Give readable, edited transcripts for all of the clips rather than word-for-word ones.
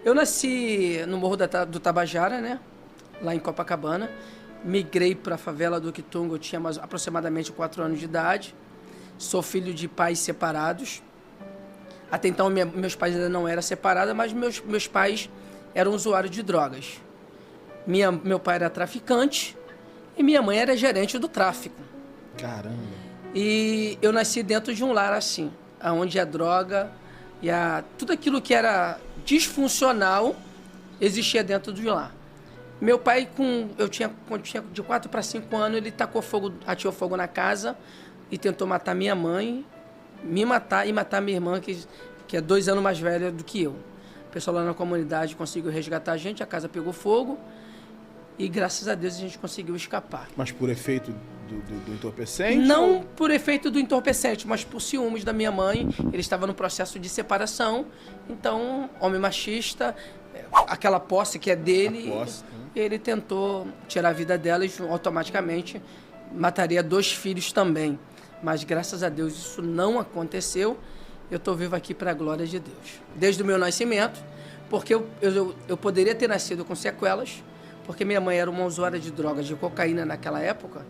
Eu nasci no Morro do Tabajara, né? Lá em Copacabana. Migrei para a favela do Quitunga, eu tinha aproximadamente 4 anos de idade. Sou filho de pais separados. Até então, meus pais ainda não eram separados, mas meus pais eram usuários de drogas. Meu pai era traficante e minha mãe era gerente do tráfico. Caramba. E eu nasci dentro de um lar assim, onde a droga e tudo aquilo que era disfuncional existia dentro do lar. Meu pai, quando eu tinha de 4 para 5 anos, ele ateou fogo na casa e tentou matar minha mãe, me matar e matar minha irmã, que é 2 anos mais velha do que eu. O pessoal lá na comunidade conseguiu resgatar a casa pegou fogo e, graças a Deus, a gente conseguiu escapar. Mas por efeito do entorpecente? Não por efeito do entorpecente, mas por ciúmes da minha mãe. Ele estava no processo de separação, então, homem machista, aquela posse que é dele, ele tentou tirar a vida dela e automaticamente mataria 2 filhos também. Mas, graças a Deus, isso não aconteceu. Eu estou vivo aqui para a glória de Deus. Desde o meu nascimento, porque eu poderia ter nascido com sequelas, porque minha mãe era uma usuária de drogas, de cocaína naquela época,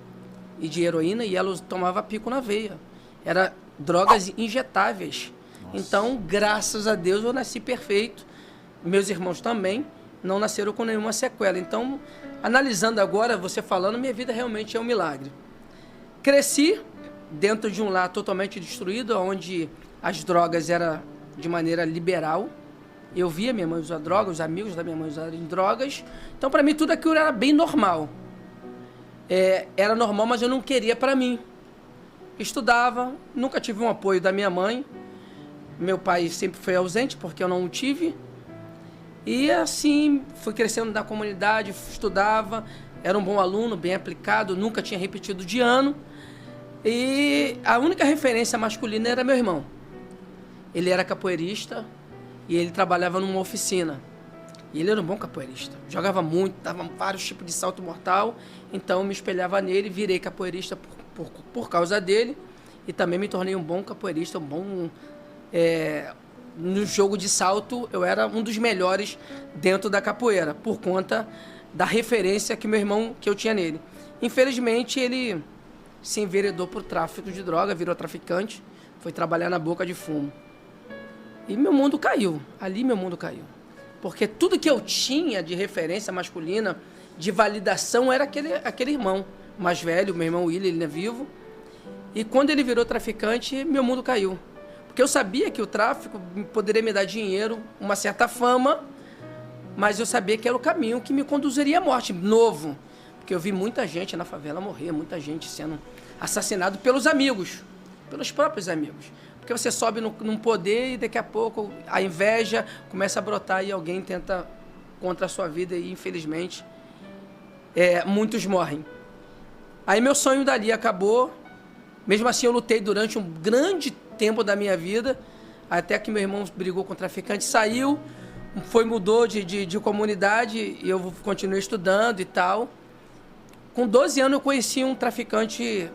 e de heroína, e ela tomava pico na veia. Era drogas injetáveis. Nossa. Então, graças a Deus, eu nasci perfeito. Meus irmãos também não nasceram com nenhuma sequela. Então, analisando agora, você falando, minha vida realmente é um milagre. Cresci dentro de um lar totalmente destruído, onde as drogas eram de maneira liberal. Eu via minha mãe usar drogas, os amigos da minha mãe usarem drogas. Então, para mim, tudo aquilo era bem normal. Era normal, mas eu não queria para mim. Estudava, nunca tive um apoio da minha mãe. Meu pai sempre foi ausente, porque eu não o tive. E assim, fui crescendo na comunidade, estudava, era um bom aluno, bem aplicado, nunca tinha repetido de ano. E a única referência masculina era meu irmão. Ele era capoeirista e ele trabalhava numa oficina. E ele era um bom capoeirista, jogava muito, dava vários tipos de salto mortal. Então eu me espelhava nele, virei capoeirista por causa dele. E também me tornei um bom capoeirista, no jogo de salto, eu era um dos melhores dentro da capoeira, por conta da referência que eu tinha nele. Infelizmente, ele se enveredou por tráfico de droga, virou traficante, foi trabalhar na boca de fumo. E meu mundo caiu, ali meu mundo caiu. Porque tudo que eu tinha de referência masculina, de validação, era aquele irmão mais velho, meu irmão William, ele é vivo. E quando ele virou traficante, meu mundo caiu. Porque eu sabia que o tráfico poderia me dar dinheiro, uma certa fama, mas eu sabia que era o caminho que me conduziria à morte, novo. Porque eu vi muita gente na favela morrer, muita gente sendo assassinado pelos amigos, pelos próprios amigos. Porque você sobe num poder e daqui a pouco a inveja começa a brotar e alguém tenta contra a sua vida e, infelizmente, muitos morrem. Aí meu sonho dali acabou. Mesmo assim, eu lutei durante um grande tempo da minha vida, até que meu irmão brigou com o traficante, saiu, mudou de comunidade, e eu continuei estudando e tal. Com 12 anos, eu conheci um traficante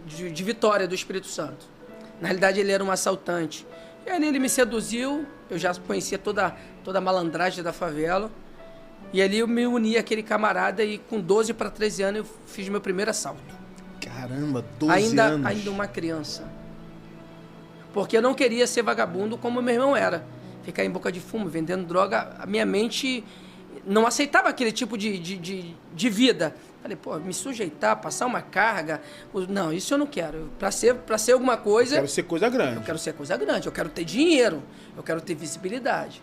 de Vitória, do Espírito Santo. Na realidade, ele era um assaltante. E ali ele me seduziu, eu já conhecia toda a malandragem da favela. E ali eu me uni àquele camarada e com 12 para 13 anos eu fiz meu primeiro assalto. Caramba, 12 anos. Ainda uma criança. Porque eu não queria ser vagabundo como meu irmão era. Ficar em boca de fumo, vendendo droga. A minha mente não aceitava aquele tipo de vida. Falei, me sujeitar, passar uma carga. Não, isso eu não quero. Para ser alguma coisa... Eu quero ser coisa grande. Eu quero ser coisa grande. Eu quero ter dinheiro. Eu quero ter visibilidade.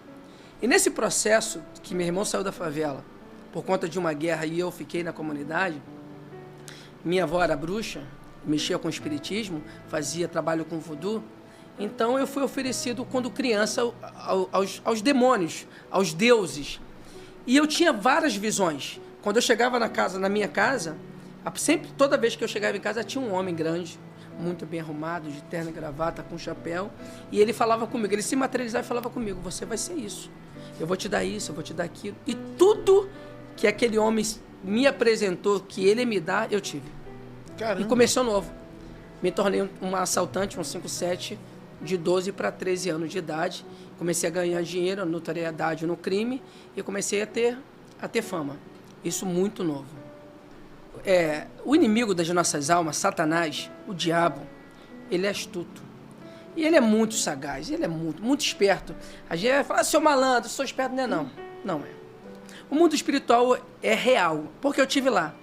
E nesse processo que meu irmão saiu da favela por conta de uma guerra e eu fiquei na comunidade, minha avó era bruxa, mexia com espiritismo, fazia trabalho com voodoo. Então eu fui oferecido, quando criança, aos demônios, aos deuses. E eu tinha várias visões. Quando eu chegava na minha casa, toda vez que eu chegava em casa, tinha um homem grande, muito bem arrumado, de terno e gravata, com chapéu. E ele falava comigo, ele se materializava e falava comigo, você vai ser isso. Eu vou te dar isso, eu vou te dar aquilo. E tudo que aquele homem me apresentou, que ele me dá, eu tive. Caramba. E começou novo. Me tornei um assaltante, um 5-7, de 12 para 13 anos de idade. Comecei a ganhar dinheiro, notoriedade no crime e comecei a ter fama. Isso muito novo. O inimigo das nossas almas, Satanás, o diabo, ele é astuto. E ele é muito sagaz, ele é muito esperto. A gente vai falar, seu malandro, sou esperto, não é não. Não é. O mundo espiritual é real, porque eu tive lá.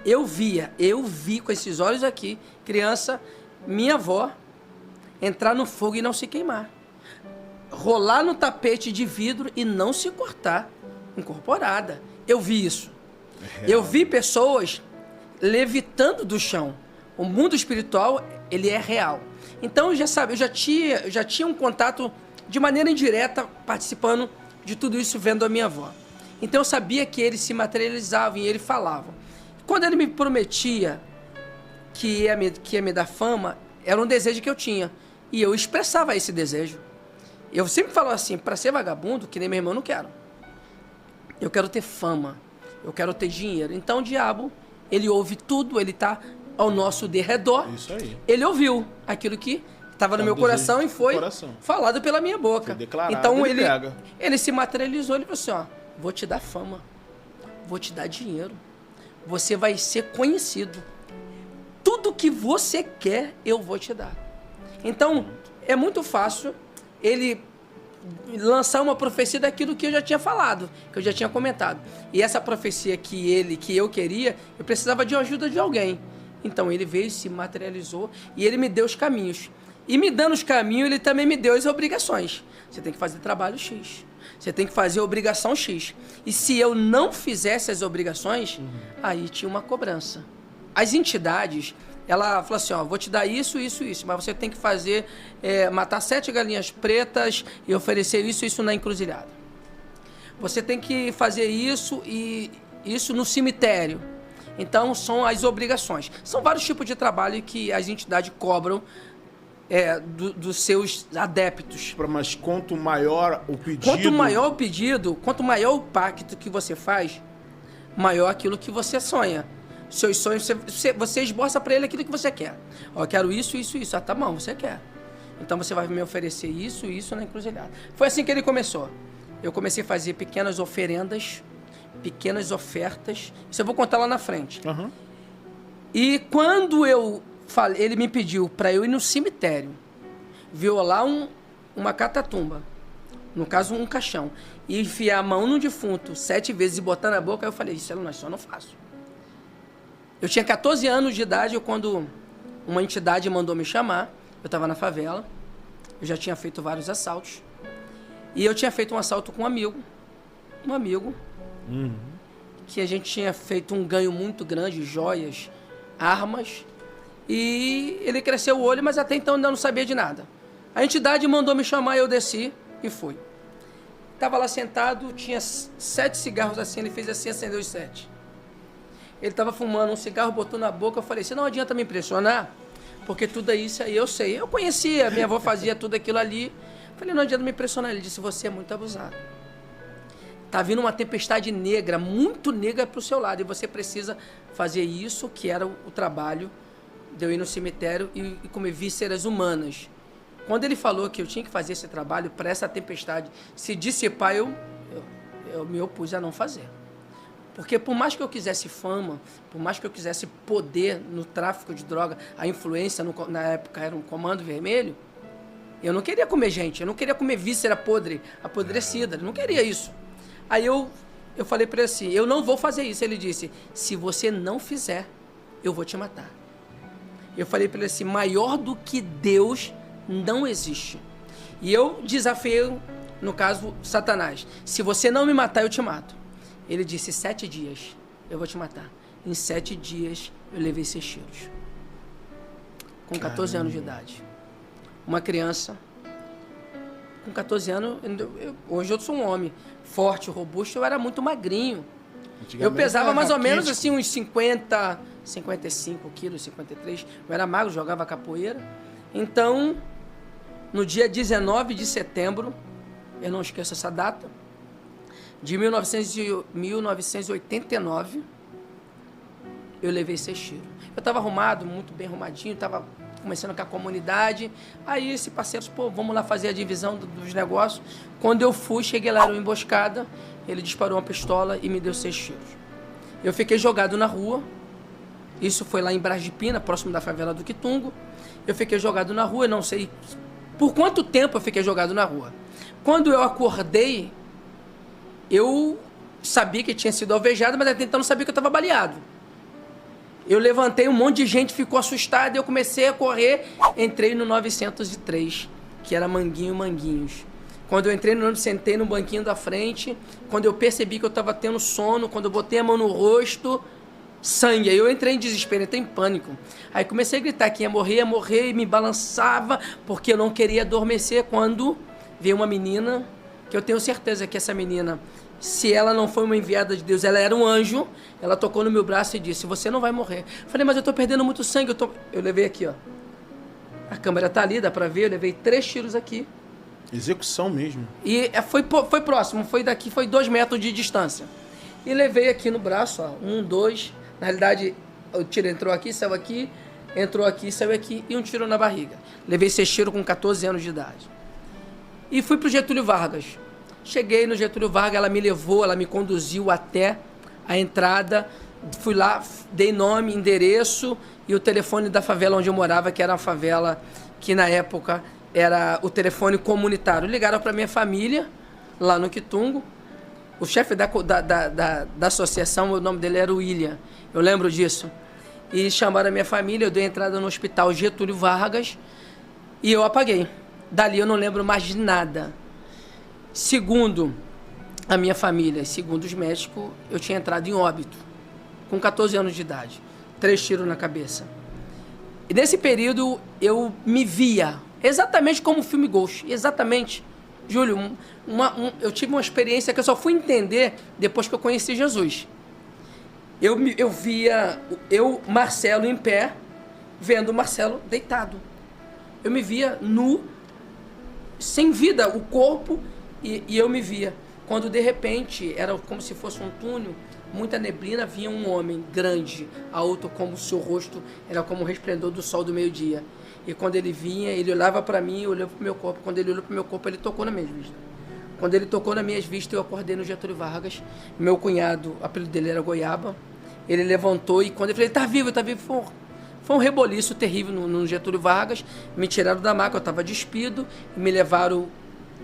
Eu vi com esses olhos aqui, criança, minha avó, entrar no fogo e não se queimar. Rolar no tapete de vidro e não se cortar, incorporada. Eu vi isso. Eu vi pessoas levitando do chão. O mundo espiritual, ele é real. Então, eu já tinha um contato de maneira indireta, participando de tudo isso, vendo a minha avó. Então, eu sabia que eles se materializavam e ele falava. Quando ele me prometia que ia me dar fama, era um desejo que eu tinha. E eu expressava esse desejo. Eu sempre falava assim, para ser vagabundo, que nem meu irmão, eu não quero. Eu quero ter fama, eu quero ter dinheiro. Então, o diabo, ele ouve tudo, ele está ao nosso derredor. Isso aí. Ele ouviu aquilo que estava no meu coração e foi falado pela minha boca. Foi declarado, então, ele se materializou, ele falou assim, ó, vou te dar fama, vou te dar dinheiro, você vai ser conhecido. Tudo que você quer, eu vou te dar. Então, é muito fácil ele lançar uma profecia daquilo que eu já tinha falado, que eu já tinha comentado. E essa profecia que eu queria, eu precisava de ajuda de alguém. Então, ele veio, se materializou e ele me deu os caminhos. E me dando os caminhos, ele também me deu as obrigações. Você tem que fazer trabalho X. Você tem que fazer obrigação X. E se eu não fizesse as obrigações, aí tinha uma cobrança. As entidades, ela falou assim, ó, vou te dar isso, isso, isso, mas você tem que fazer, matar 7 galinhas pretas e oferecer isso, isso na encruzilhada. Você tem que fazer isso e isso no cemitério. Então, são as obrigações. São vários tipos de trabalho que as entidades cobram dos seus adeptos. Mas quanto maior o pedido... Quanto maior o pedido, quanto maior o pacto que você faz, maior aquilo que você sonha. Seus sonhos, você esboça para ele aquilo que você quer. Ó, eu quero isso, isso, isso. Ah, tá bom, você quer. Então você vai me oferecer isso, isso na encruzilhada. Foi assim que ele começou. Eu comecei a fazer pequenas oferendas, pequenas ofertas. Isso eu vou contar lá na frente. Uhum. E quando ele me pediu para eu ir no cemitério, violar uma catatumba, no caso um caixão, e enfiar a mão no defunto 7 vezes e botar na boca, eu falei, isso eu não faço. Eu tinha 14 anos de idade quando uma entidade mandou me chamar. Eu estava na favela, eu já tinha feito vários assaltos. E eu tinha feito um assalto com um amigo, que a gente tinha feito um ganho muito grande, joias, armas, e ele cresceu o olho, mas até então ainda não sabia de nada. A entidade mandou me chamar, eu desci e fui. Estava lá sentado, tinha 7 cigarros assim, ele fez assim, acendeu os 7. Ele estava fumando um cigarro, botou na boca, eu falei, você não adianta me impressionar, porque tudo isso aí eu sei. Eu conhecia, minha avó fazia tudo aquilo ali. Eu falei, não adianta me impressionar. Ele disse, você é muito abusado. Tá vindo uma tempestade negra, muito negra para o seu lado, e você precisa fazer isso, que era o trabalho de eu ir no cemitério e comer vísceras humanas. Quando ele falou que eu tinha que fazer esse trabalho para essa tempestade se dissipar, eu me opus a não fazer. Porque por mais que eu quisesse fama, por mais que eu quisesse poder no tráfico de droga, a influência, na época era um comando vermelho, eu não queria comer gente, eu não queria comer víscera podre, apodrecida, eu não queria isso. Aí eu falei para ele assim, eu não vou fazer isso. Ele disse, se você não fizer, eu vou te matar. Eu falei para ele assim, maior do que Deus não existe. E eu desafiei, no caso, Satanás, se você não me matar, eu te mato. Ele disse, 7 dias, eu vou te matar. Em 7 dias, eu levei 6 tiros. Com 14 anos de idade. Uma criança, com 14 anos, hoje eu sou um homem forte, robusto, eu era muito magrinho. Eu pesava mais ou menos assim, uns 50, 55 quilos, 53. Eu era magro, jogava capoeira. Então, no dia 19 de setembro, eu não esqueço essa data, de 1989, eu levei 6 tiros. Eu estava arrumado, muito bem arrumadinho, estava começando com a comunidade. Aí esse parceiro, pô, vamos lá fazer a divisão dos negócios. Quando eu fui, cheguei lá, era uma emboscada, ele disparou uma pistola e me deu 6 tiros. Eu fiquei jogado na rua, isso foi lá em Bras de Pina, próximo da favela do Quitungo. Eu fiquei jogado na rua, não sei por quanto tempo eu fiquei jogado na rua. Quando eu acordei, eu sabia que tinha sido alvejado, mas até então não sabia que eu estava baleado. Eu levantei, um monte de gente ficou assustada, eu comecei a correr, entrei no 903, que era Manguinhos. Quando eu entrei no ônibus, sentei no banquinho da frente, quando eu percebi que eu estava tendo sono, quando eu botei a mão no rosto, sangue. Aí eu entrei em desespero, entrei em pânico. Aí comecei a gritar que ia morrer, e me balançava, porque eu não queria adormecer, quando veio uma menina, que eu tenho certeza que essa menina, se ela não foi uma enviada de Deus, ela era um anjo, ela tocou no meu braço e disse, você não vai morrer. Eu falei, mas eu tô perdendo muito sangue. Eu levei aqui, ó. A câmera tá ali, dá pra ver, eu levei 3 tiros aqui. Execução mesmo. E foi próximo, foi 2 metros de distância. E levei aqui no braço, ó, 1, 2. Na realidade, o tiro entrou aqui, saiu aqui, saiu aqui, e um tiro na barriga. Levei 6 tiros com 14 anos de idade. E fui pro Getúlio Vargas. Cheguei no Getúlio Vargas, ela me levou, ela me conduziu até a entrada. Fui lá, dei nome, endereço e o telefone da favela onde eu morava, que era uma favela que na época era o telefone comunitário. Ligaram para minha família, lá no Quitungo. O chefe da associação, o nome dele era o William, eu lembro disso. E chamaram a minha família, eu dei entrada no hospital Getúlio Vargas e eu apaguei. Dali eu não lembro mais de nada. Segundo a minha família, segundo os médicos, eu tinha entrado em óbito, com 14 anos de idade. 3 tiros na cabeça. E nesse período eu me via, exatamente como o filme Ghost, exatamente. Júlio, eu tive uma experiência que eu só fui entender depois que eu conheci Jesus. Eu via Marcelo em pé, vendo o Marcelo deitado. Eu me via nu, sem vida, o corpo, e eu me via. Quando de repente, era como se fosse um túnel, muita neblina, vinha um homem grande, alto, como o seu rosto, era como o resplendor do sol do meio-dia. E quando ele vinha, ele olhava para mim, olhava para o meu corpo. Quando ele olhou para o meu corpo, ele tocou nas minhas vistas. Quando ele tocou nas minhas vistas, eu acordei no Getúlio Vargas. Meu cunhado, o apelido dele era Goiaba. Ele levantou e quando eu falei, tá vivo, tá vivo. Foi um reboliço terrível no Getúlio Vargas. Me tiraram da maca, eu estava despido, e me levaram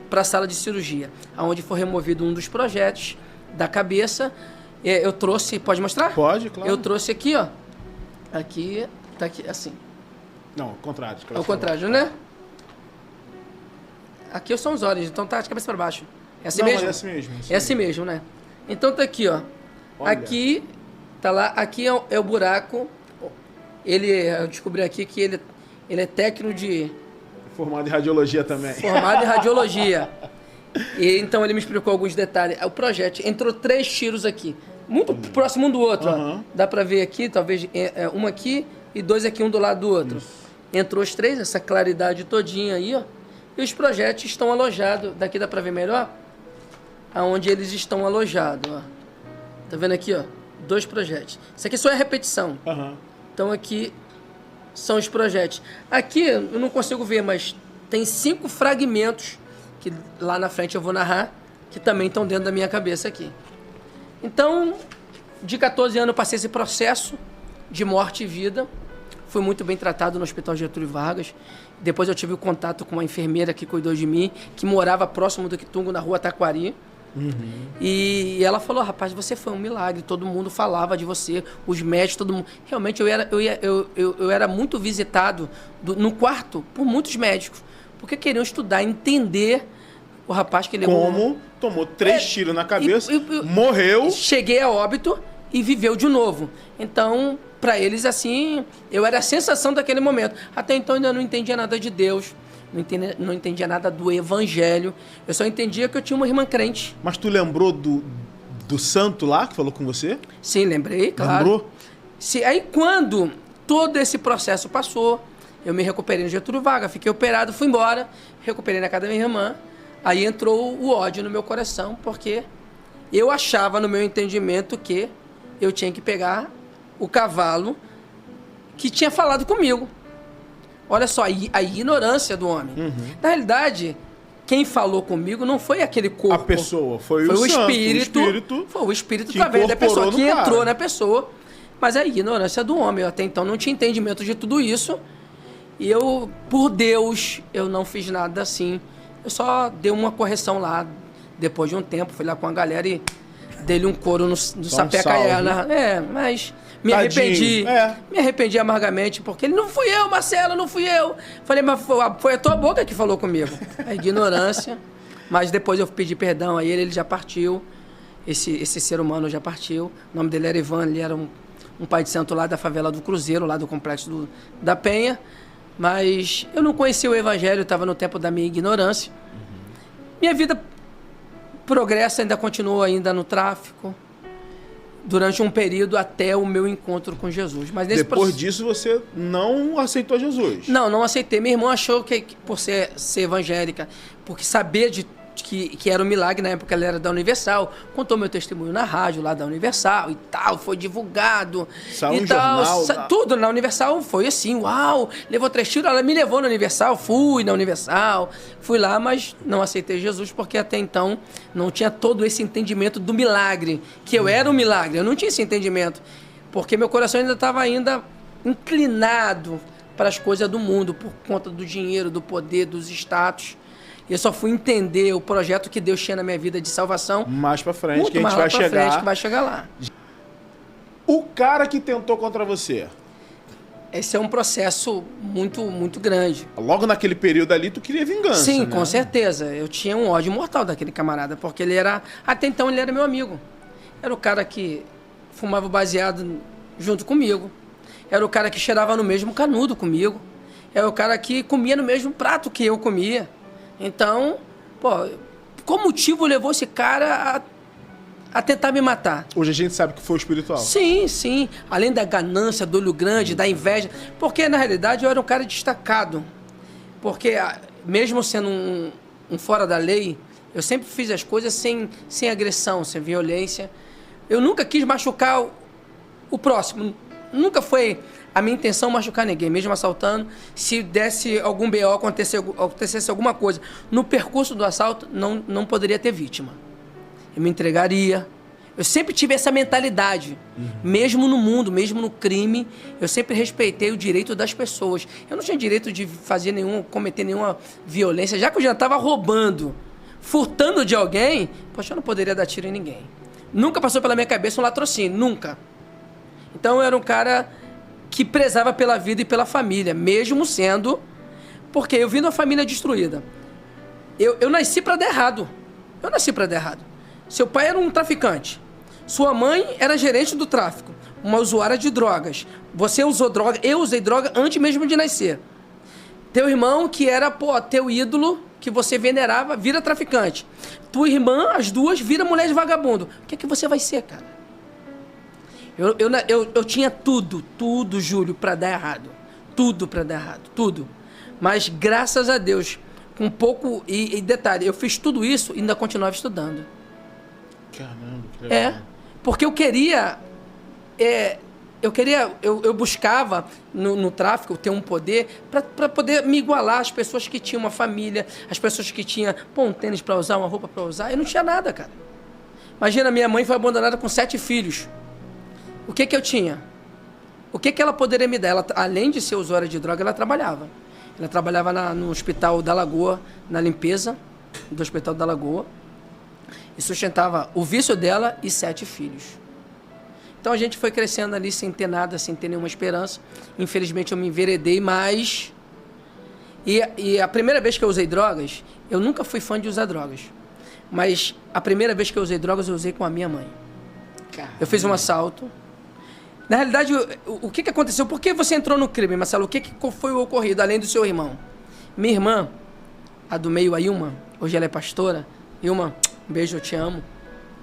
para a sala de cirurgia, onde foi removido um dos projetos da cabeça. Eu trouxe, pode mostrar? Pode, claro. Eu trouxe aqui, ó. Aqui, tá aqui, assim. Não, ao contrário. Ao contrário, né? Aqui são os olhos, então tá de cabeça para baixo. É assim mesmo? É assim mesmo. É assim mesmo, né? Então tá aqui, ó. Olha. Aqui, tá lá, aqui é o buraco. Eu descobri aqui que ele é técnico de... Formado em radiologia também. Formado em radiologia. E então ele me explicou alguns detalhes. O projétil entrou 3 tiros aqui. Muito próximo um do outro, ó. Dá pra ver aqui, talvez um aqui e 2 aqui, um do lado do outro. Isso. Entrou os 3, essa claridade todinha aí, ó. E os projéteis estão alojados. Daqui dá pra ver melhor? Aonde eles estão alojados, ó. Tá vendo aqui, ó? 2 projéteis. Isso aqui só é repetição. Então aqui são os projéteis. Aqui eu não consigo ver, mas tem 5 fragmentos que lá na frente eu vou narrar, que também estão dentro da minha cabeça aqui. Então, de 14 anos eu passei esse processo de morte e vida. Fui muito bem tratado no Hospital Getúlio Vargas. Depois eu tive o contato com uma enfermeira que cuidou de mim, que morava próximo do Quitungo, na rua Taquari. E ela falou, rapaz, você foi um milagre, todo mundo falava de você, os médicos, todo mundo. Realmente eu era muito visitado no quarto por muitos médicos, porque queriam estudar, entender o rapaz que levou... Como tomou 3 tiros na cabeça, morreu... Cheguei a óbito e viveu de novo. Então, para eles, assim, eu era a sensação daquele momento. Até então, eu ainda não entendia nada de Deus, não entendia nada do evangelho. Eu só entendia que eu tinha uma irmã crente. Mas tu lembrou do santo lá que falou com você? Sim, lembrei, claro. Lembrou? Sim, aí quando todo esse processo passou, eu me recuperei no Getúlio Vargas, fiquei operado, fui embora, recuperei na casa da minha irmã. Aí entrou o ódio no meu coração, porque eu achava, no meu entendimento, que eu tinha que pegar o cavalo que tinha falado comigo. Olha só, a ignorância do homem. Na realidade, quem falou comigo não foi aquele corpo. A pessoa, foi o santo, espírito. Foi o espírito através da pessoa que entrou na pessoa. Mas é a ignorância do homem. Eu até então não tinha entendimento de tudo isso. E eu, por Deus, eu não fiz nada assim. Eu só dei uma correção lá. Depois de um tempo, fui lá com a galera e dei-lhe um couro no sapeca ela. Mas me arrependi. Me arrependi amargamente, porque ele não fui eu, Marcelo, não fui eu. Falei, mas foi a tua boca que falou comigo. A ignorância. Mas depois eu pedi perdão a ele já partiu. Esse ser humano já partiu. O nome dele era Ivan, ele era um pai de santo lá da favela do Cruzeiro, lá do Complexo da Penha. Mas eu não conhecia o evangelho, estava no tempo da minha ignorância. Minha vida progressa, ainda continuou ainda no tráfico, durante um período até o meu encontro com Jesus. Mas depois disso você não aceitou Jesus? Não aceitei. Minha irmã achou que por ser evangélica, porque sabia que era um milagre, na época ela era da Universal, contou meu testemunho na rádio lá da Universal e tal, foi divulgado. Saiu um jornal. Tudo na Universal foi assim, uau, levou 3 tiros, ela me levou na Universal, fui na Universal, fui lá, mas não aceitei Jesus porque até então não tinha todo esse entendimento do milagre, que eu era um milagre, eu não tinha esse entendimento, porque meu coração ainda estava inclinado para as coisas do mundo, por conta do dinheiro, do poder, dos status. Eu só fui entender o projeto que Deus tinha na minha vida de salvação. Mais pra frente, que a gente vai chegar. Que vai chegar lá. O cara que tentou contra você. Esse é um processo muito, muito grande. Logo naquele período ali, tu queria vingança, Sim, né? Com certeza. Eu tinha um ódio mortal daquele camarada, porque ele era... Até então ele era meu amigo. Era o cara que fumava baseado junto comigo. Era o cara que cheirava no mesmo canudo comigo. Era o cara que comia no mesmo prato que eu comia. Então, qual motivo levou esse cara a tentar me matar? Hoje a gente sabe que foi o espiritual. Sim. Além da ganância, do olho grande, da inveja. Porque, na realidade, eu era um cara destacado. Porque, mesmo sendo um fora da lei, eu sempre fiz as coisas sem agressão, sem violência. Eu nunca quis machucar o próximo. Nunca foi a minha intenção machucar ninguém, mesmo assaltando. Se desse algum BO, acontecesse alguma coisa no percurso do assalto, não poderia ter vítima. Eu me entregaria. Eu sempre tive essa mentalidade. Mesmo no mundo, mesmo no crime, eu sempre respeitei o direito das pessoas. Eu não tinha direito de cometer nenhuma violência, já que eu já estava roubando, furtando de alguém, eu não poderia dar tiro em ninguém. Nunca passou pela minha cabeça um latrocínio, nunca. Então eu era um cara que prezava pela vida e pela família, mesmo sendo... Porque eu vim de uma família destruída. Eu nasci para dar errado. Seu pai era um traficante. Sua mãe era gerente do tráfico, uma usuária de drogas. Você usou droga, eu usei droga antes mesmo de nascer. Teu irmão, que era teu ídolo, que você venerava, vira traficante. Tua irmã, as duas, vira mulher de vagabundo. O que é que você vai ser, cara? Eu tinha tudo, Júlio, para dar errado. Tudo para dar errado, tudo. Mas, graças a Deus, com pouco... E detalhe, eu fiz tudo isso e ainda continuava estudando. Caramba, que legal. Porque eu queria... Eu buscava no tráfico ter um poder para poder me igualar às pessoas que tinham uma família, as pessoas que tinham um tênis para usar, uma roupa para usar. Eu não tinha nada, cara. Imagina, minha mãe foi abandonada com 7 filhos. O que eu tinha? O que ela poderia me dar? Ela, além de ser usuária de droga, ela trabalhava. Ela trabalhava no Hospital da Lagoa, na limpeza do Hospital da Lagoa, e sustentava o vício dela e 7 filhos. Então a gente foi crescendo ali sem ter nada, sem ter nenhuma esperança. Infelizmente eu me enveredei mais. E a primeira vez que eu usei drogas, eu nunca fui fã de usar drogas. Mas a primeira vez que eu usei drogas, eu usei com a minha mãe. Caramba. Eu fiz um assalto. Na realidade, o que aconteceu? Por que você entrou no crime, Marcelo? O que foi o ocorrido, além do seu irmão? Minha irmã, a do meio, a Ilma, hoje ela é pastora. Ilma, um beijo, eu te amo.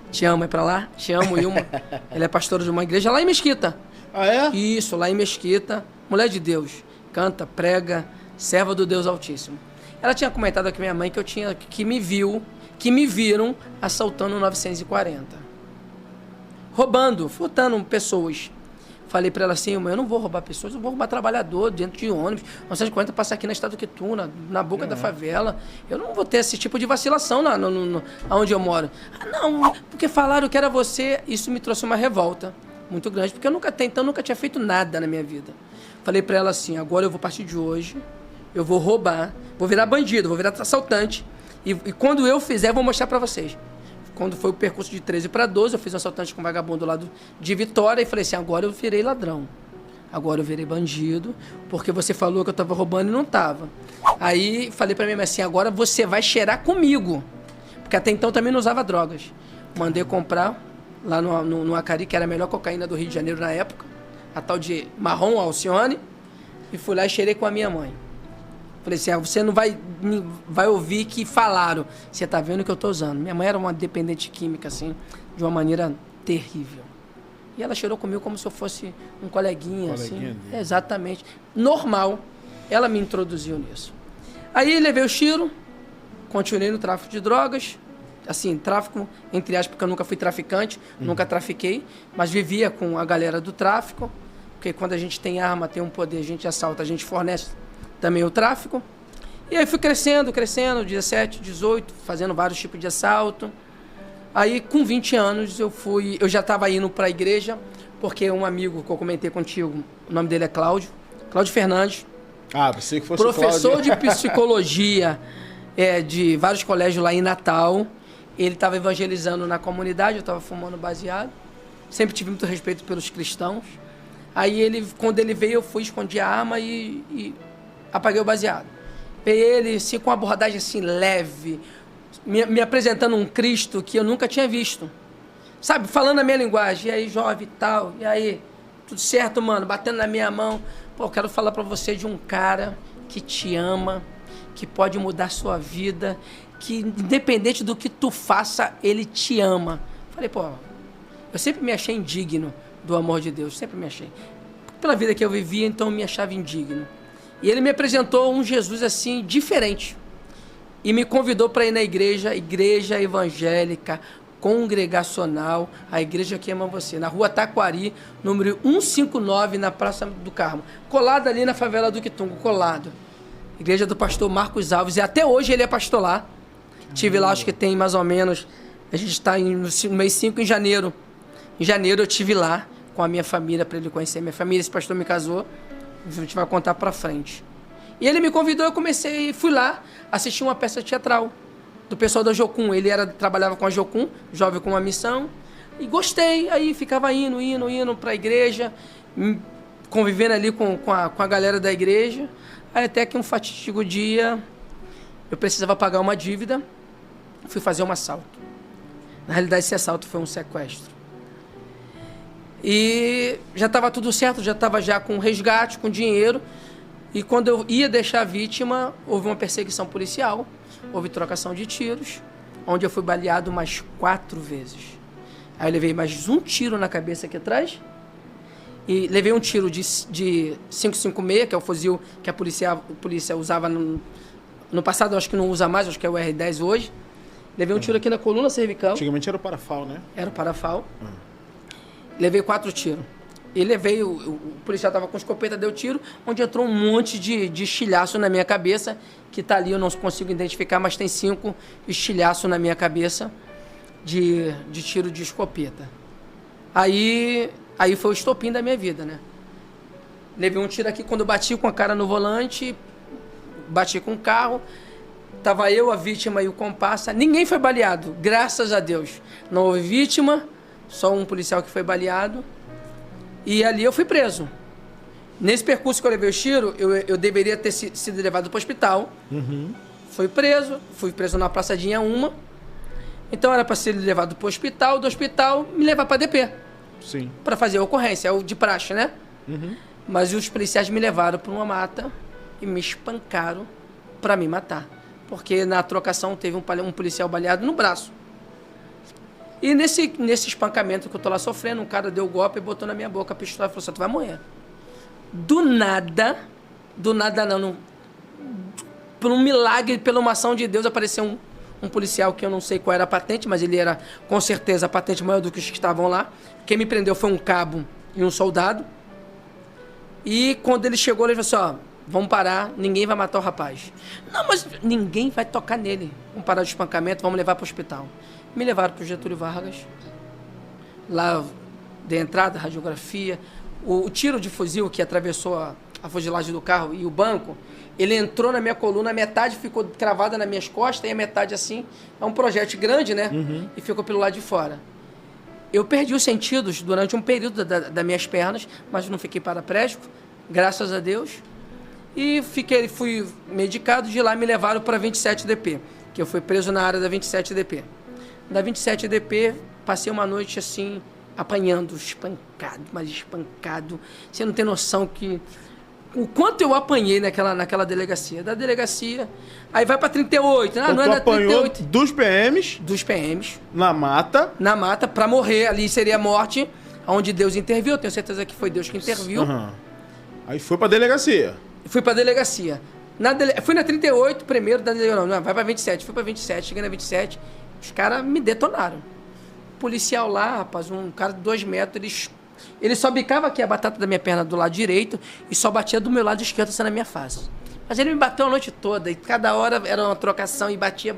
Te amo, é pra lá? Te amo, Ilma. Ela é pastora de uma igreja lá em Mesquita. Ah, é? Isso, lá em Mesquita. Mulher de Deus. Canta, prega, serva do Deus Altíssimo. Ela tinha comentado com minha mãe que me viram assaltando 940. Roubando, furtando pessoas. Falei pra ela assim, eu não vou roubar pessoas, eu vou roubar trabalhador dentro de ônibus. 940 passar aqui na Estrada do Quituna, na boca da favela. Eu não vou ter esse tipo de vacilação onde eu moro. Ah, não, porque falaram que era você. Isso me trouxe uma revolta muito grande, porque eu nunca tinha feito nada na minha vida. Falei pra ela assim, agora eu vou partir de hoje, eu vou roubar, vou virar bandido, vou virar assaltante. E quando eu fizer, eu vou mostrar pra vocês. Quando foi o percurso de 13 para 12, eu fiz um assaltante com vagabundo lá de Vitória e falei assim, agora eu virei ladrão. Agora eu virei bandido, porque você falou que eu estava roubando e não estava. Aí falei para minha mãe assim, agora você vai cheirar comigo. Porque até então também não usava drogas. Mandei comprar lá no Acari, que era a melhor cocaína do Rio de Janeiro na época, a tal de Marrom Alcione, e fui lá e cheirei com a minha mãe. Falei assim, você não vai ouvir que falaram. Você tá vendo que eu tô usando. Minha mãe era uma dependente química, assim, de uma maneira terrível. E ela cheirou comigo como se eu fosse um coleguinha assim. Exatamente. Normal. Ela me introduziu nisso. Aí levei o cheiro, continuei no tráfico de drogas. Assim, tráfico, entre aspas, porque eu nunca fui traficante, nunca trafiquei, mas vivia com a galera do tráfico, porque quando a gente tem arma, tem um poder, a gente assalta, a gente fornece também o tráfico. E aí fui crescendo, 17, 18, fazendo vários tipos de assalto. Aí com 20 anos eu já estava indo para a igreja, porque um amigo que eu comentei contigo, o nome dele é Cláudio Fernandes. Ah, pensei que fosse professor de psicologia de vários colégios lá em Natal. Ele estava evangelizando na comunidade, eu estava fumando baseado. Sempre tive muito respeito pelos cristãos. Aí quando ele veio, eu fui escondi a arma e apaguei o baseado. Peguei ele assim, com uma abordagem assim leve, me apresentando um Cristo que eu nunca tinha visto. Sabe, falando a minha linguagem. E aí, jovem e tal, e aí, tudo certo, mano? Batendo na minha mão. Pô, eu quero falar pra você de um cara que te ama, que pode mudar sua vida, que independente do que tu faça, ele te ama. Falei, pô, eu sempre me achei indigno do amor de Deus, sempre me achei. Pela vida que eu vivia, então eu me achava indigno. E ele me apresentou um Jesus assim, diferente. E me convidou para ir na igreja evangélica, congregacional, a igreja que ama você, na rua Taquari, número 159, na Praça do Carmo. Colado ali na favela do Quitungo, colado. Igreja do pastor Marcos Alves, e até hoje ele é pastor lá. Tive lá, acho que tem mais ou menos, a gente está no mês 5 em janeiro. Em janeiro eu tive lá com a minha família, para ele conhecer minha família. Esse pastor me casou, a gente vai contar para frente. E ele me convidou, eu fui lá, assisti uma peça teatral do pessoal da Jocum. Ele trabalhava com a Jocum, jovem com uma missão, e gostei. Aí ficava indo para a igreja, convivendo ali com a galera da igreja. Aí até que um fatídico dia, eu precisava pagar uma dívida, fui fazer um assalto. Na realidade, esse assalto foi um sequestro. E já estava tudo certo, já estava já com resgate, com dinheiro. E quando eu ia deixar a vítima, houve uma perseguição policial, houve trocação de tiros, onde eu fui baleado mais 4 vezes. Aí eu levei mais um tiro na cabeça aqui atrás, e levei um tiro de 5.56, que é o fuzil que a polícia usava no passado, eu acho que não usa mais, acho que é o R10 hoje. Levei um tiro aqui na coluna cervical. Antigamente era o parafal, né? Era o parafal. Levei 4 tiros. E levei, o policial estava com escopeta, deu tiro, onde entrou um monte de estilhaço na minha cabeça, que está ali, eu não consigo identificar, mas tem 5 estilhaços na minha cabeça de tiro de escopeta. Aí foi o estopim da minha vida, né? Levei um tiro aqui quando eu bati com a cara no volante, bati com o carro, tava eu, a vítima e o comparsa. Ninguém foi baleado, graças a Deus. Não houve vítima, só um policial que foi baleado. E ali eu fui preso. Nesse percurso que eu levei o tiro, eu deveria ter sido levado para o hospital. Fui preso na Praça Dinha 1. Então era para ser levado para o hospital, do hospital me levar para DP. Sim. Para fazer a ocorrência, é o de praxe, né? Mas os policiais me levaram para uma mata e me espancaram para me matar. Porque na trocação teve um policial baleado no braço. E nesse espancamento que eu tô lá sofrendo, um cara deu o golpe e botou na minha boca a pistola e falou assim, tu vai morrer. Do nada não, por um milagre, pela uma ação de Deus, apareceu um policial que eu não sei qual era a patente, mas ele era com certeza a patente maior do que os que estavam lá. Quem me prendeu foi um cabo e um soldado. E quando ele chegou, ele falou assim, ó, vamos parar, ninguém vai matar o rapaz. Não, mas ninguém vai tocar nele. Vamos parar de espancamento, vamos levar para o hospital. Me levaram para o Getúlio Vargas. Lá, de entrada, radiografia. O tiro de fuzil que atravessou a fuzilagem do carro e o banco, ele entrou na minha coluna, a metade ficou cravada nas minhas costas e a metade assim, é um projétil grande, né? E ficou pelo lado de fora. Eu perdi os sentidos durante um período das minhas pernas, mas não fiquei paraplégico, graças a Deus. E fui medicado, de lá me levaram para 27DP, que eu fui preso na área da 27DP. Da 27DP, passei uma noite assim, apanhando, espancado, mas espancado. Você não tem noção que... O quanto eu apanhei naquela delegacia. Da delegacia, aí vai para 38. Então, não é na 38. Dos PMs. Dos PMs. Na mata. Na mata, para morrer. Ali seria a morte, onde Deus interviu. Eu tenho certeza que foi Deus que interviu. Aí foi pra delegacia. Fui pra delegacia. Fui na 38 primeiro, não, vai pra 27. Fui pra 27, cheguei na 27, os caras me detonaram. O policial lá, rapaz, um cara de 2 metros, ele só bicava aqui a batata da minha perna do lado direito e só batia do meu lado esquerdo, assim, na minha face. Mas ele me bateu a noite toda e cada hora era uma trocação e batia.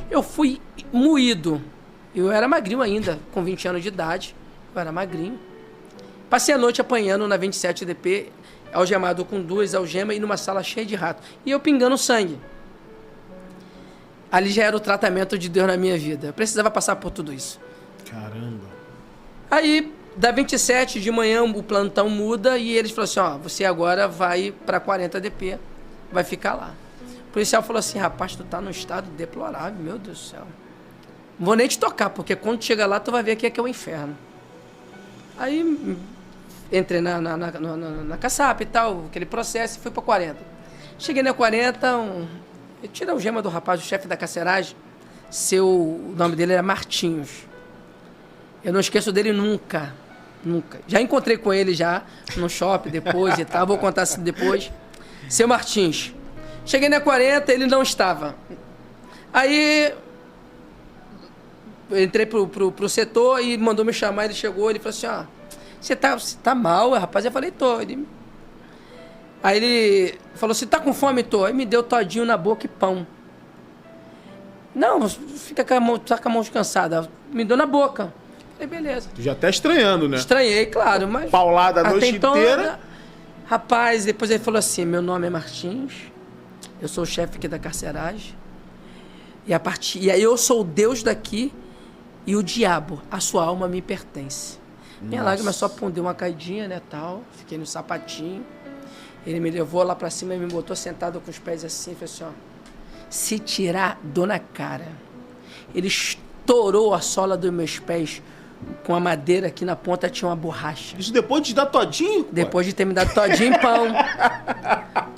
Eu fui moído. Eu era magrinho ainda, com 20 anos de idade, eu era magrinho. Passei a noite apanhando na 27DP, algemado com 2 algemas e numa sala cheia de rato. E eu pingando sangue. Ali já era o tratamento de Deus na minha vida. Eu precisava passar por tudo isso. Caramba. Aí, da 27 de manhã, o plantão muda e eles falaram assim, ó, você agora vai pra 40DP, vai ficar lá. O policial falou assim, rapaz, tu tá num estado deplorável, meu Deus do céu. Não vou nem te tocar, porque quando chega lá, tu vai ver que aqui é o inferno. Aí... entrei na caçapa e tal, aquele processo, e fui para 40. Cheguei na 40, eu tirei o gema do rapaz, o chefe da carceragem, o nome dele era Martinhos. Eu não esqueço dele nunca. Já encontrei com ele já, no shopping depois e tal, vou contar assim depois. Seu Martins. Cheguei na 40, ele não estava. Aí, eu entrei pro setor e mandou me chamar, ele chegou, ele falou assim, ó, você tá mal, rapaz? Eu falei, tô. Aí ele falou, você tá com fome? Tô. Aí me deu todinho na boca e pão. Não, fica com a mão, tá com a mão descansada. Me deu na boca. Falei, beleza. Tu já tá estranhando, né? Estranhei, claro, mas... Paulada a noite inteira. Rapaz, depois ele falou assim, meu nome é Martins, eu sou o chefe aqui da carceragem, e aí eu sou o Deus daqui e o diabo, a sua alma me pertence. Minha lágrima só deu uma caidinha, né, tal. Fiquei no sapatinho. Ele me levou lá pra cima e me botou sentado com os pés assim. Falei assim, ó, se tirar, dou na cara. Ele estourou a sola dos meus pés com a madeira, aqui na ponta tinha uma borracha. Isso depois de te dar todinho? Depois de ter me dado todinho em pão.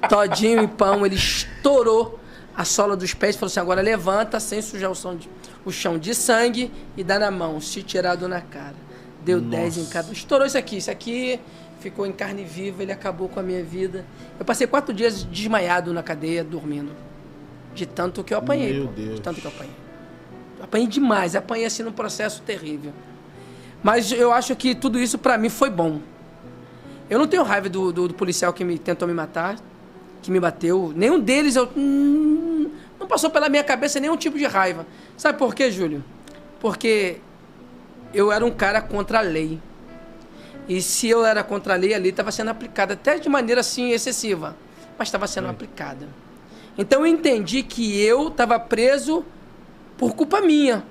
Todinho em pão. Ele estourou a sola dos pés e falou assim, agora levanta, sem sujar o chão de sangue e dá na mão. Se tirar, dou na cara. Deu 10 em cada. Estourou isso aqui ficou em carne viva, ele acabou com a minha vida. Eu passei 4 dias desmaiado na cadeia, dormindo. De tanto que eu apanhei. Meu Deus. De tanto que eu apanhei. Apanhei demais, apanhei assim num processo terrível. Mas eu acho que tudo isso pra mim foi bom. Eu não tenho raiva do policial que tentou me matar, que me bateu. Nenhum deles, não passou pela minha cabeça nenhum tipo de raiva. Sabe por quê, Júlio? Porque eu era um cara contra a lei. E se eu era contra a lei estava sendo aplicada, até de maneira assim excessiva, mas estava sendo aplicada. Então eu entendi que eu estava preso por culpa minha.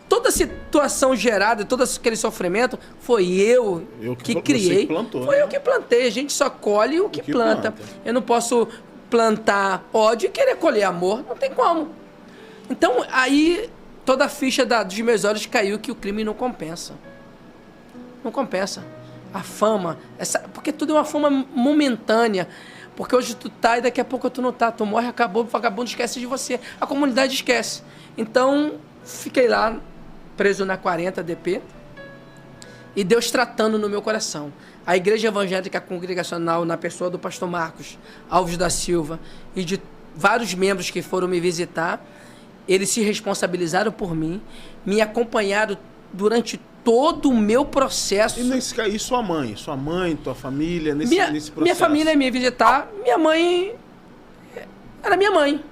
Toda a situação gerada, todo aquele sofrimento, foi eu que criei. Plantou, foi né? eu que plantei. A gente só colhe o que planta. Eu não posso plantar ódio e querer colher amor. Não tem como. Então, aí, toda a ficha dos meus olhos caiu que o crime não compensa. Não compensa. A fama, porque tudo é uma fama momentânea. Porque hoje tu tá e daqui a pouco tu não tá. Tu morre, acabou, o vagabundo esquece de você. A comunidade esquece. Então, fiquei lá, preso na 40DP, e Deus tratando no meu coração. A Igreja Evangélica Congregacional, na pessoa do pastor Marcos Alves da Silva, e de vários membros que foram me visitar, eles se responsabilizaram por mim, me acompanharam durante todo o meu processo. E sua mãe? Sua mãe, tua família, nesse processo? Minha família ia me visitar, minha mãe era minha mãe.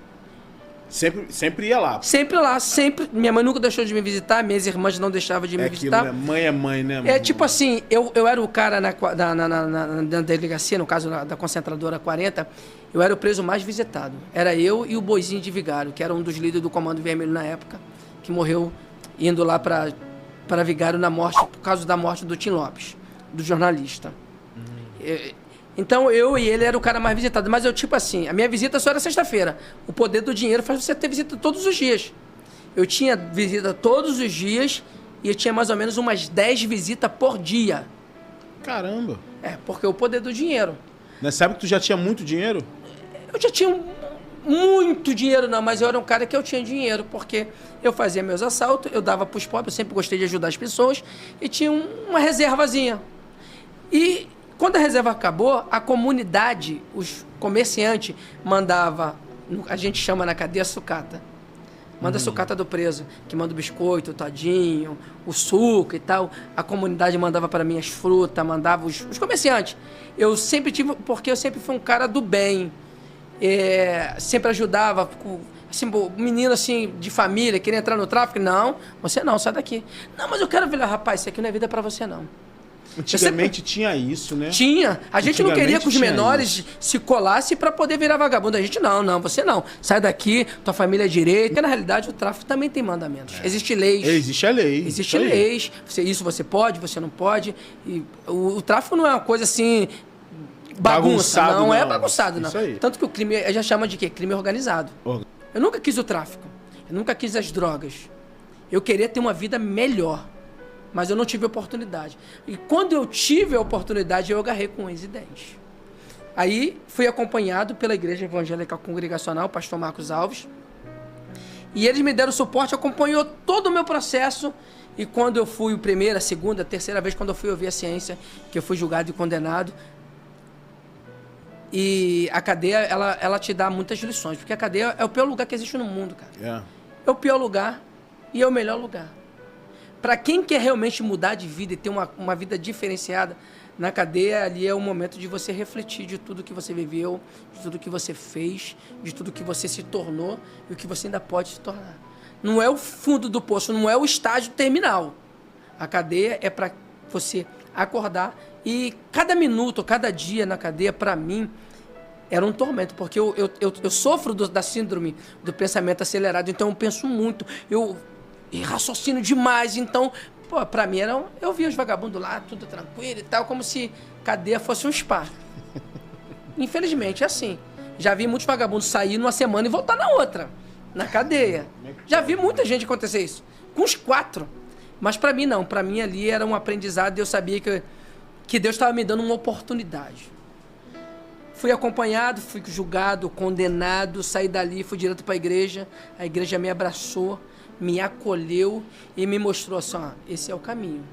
Sempre ia lá? Sempre lá, sempre. Minha mãe nunca deixou de me visitar, minhas irmãs não deixavam de me visitar. Aquilo, né? Mãe é mãe, né? É tipo assim, eu era o cara na delegacia, no caso da concentradora 40, eu era o preso mais visitado. Era eu e o Boizinho de Vigário, que era um dos líderes do Comando Vermelho na época, que morreu indo lá para Vigário por causa da morte do Tim Lopes, do jornalista. Então, eu e ele era o cara mais visitado. Mas eu, tipo assim, a minha visita só era sexta-feira. O poder do dinheiro faz você ter visita todos os dias. Eu tinha visita todos os dias e eu tinha mais ou menos umas 10 visitas por dia. Caramba! Porque o poder do dinheiro. Nessa época tu já tinha muito dinheiro? Eu já tinha muito dinheiro, não, mas eu era um cara que eu tinha dinheiro, porque eu fazia meus assaltos, eu dava pros pobres, eu sempre gostei de ajudar as pessoas, e tinha uma reservazinha. E quando a reserva acabou, a comunidade, os comerciantes, mandava, a gente chama na cadeia sucata. Manda a sucata do preso, que manda o biscoito, o todinho, o suco e tal. A comunidade mandava para mim as frutas, mandava os comerciantes. Eu sempre tive, porque eu sempre fui um cara do bem. Sempre ajudava, assim, o menino assim, de família, queria entrar no tráfico. Não, você não, sai daqui. Não, mas eu quero ver, rapaz, isso aqui não é vida para você não. Antigamente tinha isso, né? Tinha. A gente não queria que os menores se colassem para poder virar vagabundo. A gente, não, você não. Sai daqui, tua família é direito. Porque, na realidade, o tráfico também tem mandamentos. Existe leis. Existe a lei. Existe leis. Isso você pode, você não pode. E o tráfico não é uma coisa assim... bagunça. Não é bagunçado, não. Tanto que o crime, já chama de quê? Crime organizado. Eu nunca quis o tráfico. Eu nunca quis as drogas. Eu queria ter uma vida melhor. Mas eu não tive oportunidade. E quando eu tive a oportunidade, eu agarrei com unhas e dentes. Aí fui acompanhado pela Igreja Evangélica Congregacional, pastor Marcos Alves. E eles me deram suporte, acompanhou todo o meu processo. E quando eu fui a primeira, a segunda, a terceira vez, quando eu fui ouvir a ciência, que eu fui julgado e condenado. E a cadeia, ela te dá muitas lições. Porque a cadeia é o pior lugar que existe no mundo, cara. É o pior lugar e é o melhor lugar. Para quem quer realmente mudar de vida e ter uma vida diferenciada, na cadeia ali é o momento de você refletir de tudo que você viveu, de tudo que você fez, de tudo que você se tornou e o que você ainda pode se tornar. Não é o fundo do poço, não é o estágio terminal. A cadeia é para você acordar e cada minuto, cada dia na cadeia, para mim, era um tormento, porque eu sofro da síndrome do pensamento acelerado, então eu penso muito, e raciocínio demais, então, pra mim eu via os vagabundos lá, tudo tranquilo e tal, como se cadeia fosse um spa. Infelizmente, é assim. Já vi muitos vagabundos sair numa semana e voltar na outra, na cadeia. Já vi muita gente acontecer isso, com os 4. Mas pra mim não, pra mim ali era um aprendizado e eu sabia que Deus estava me dando uma oportunidade. Fui acompanhado, fui julgado, condenado, saí dali, fui direto para a igreja me abraçou, me acolheu e me mostrou assim, esse é o caminho.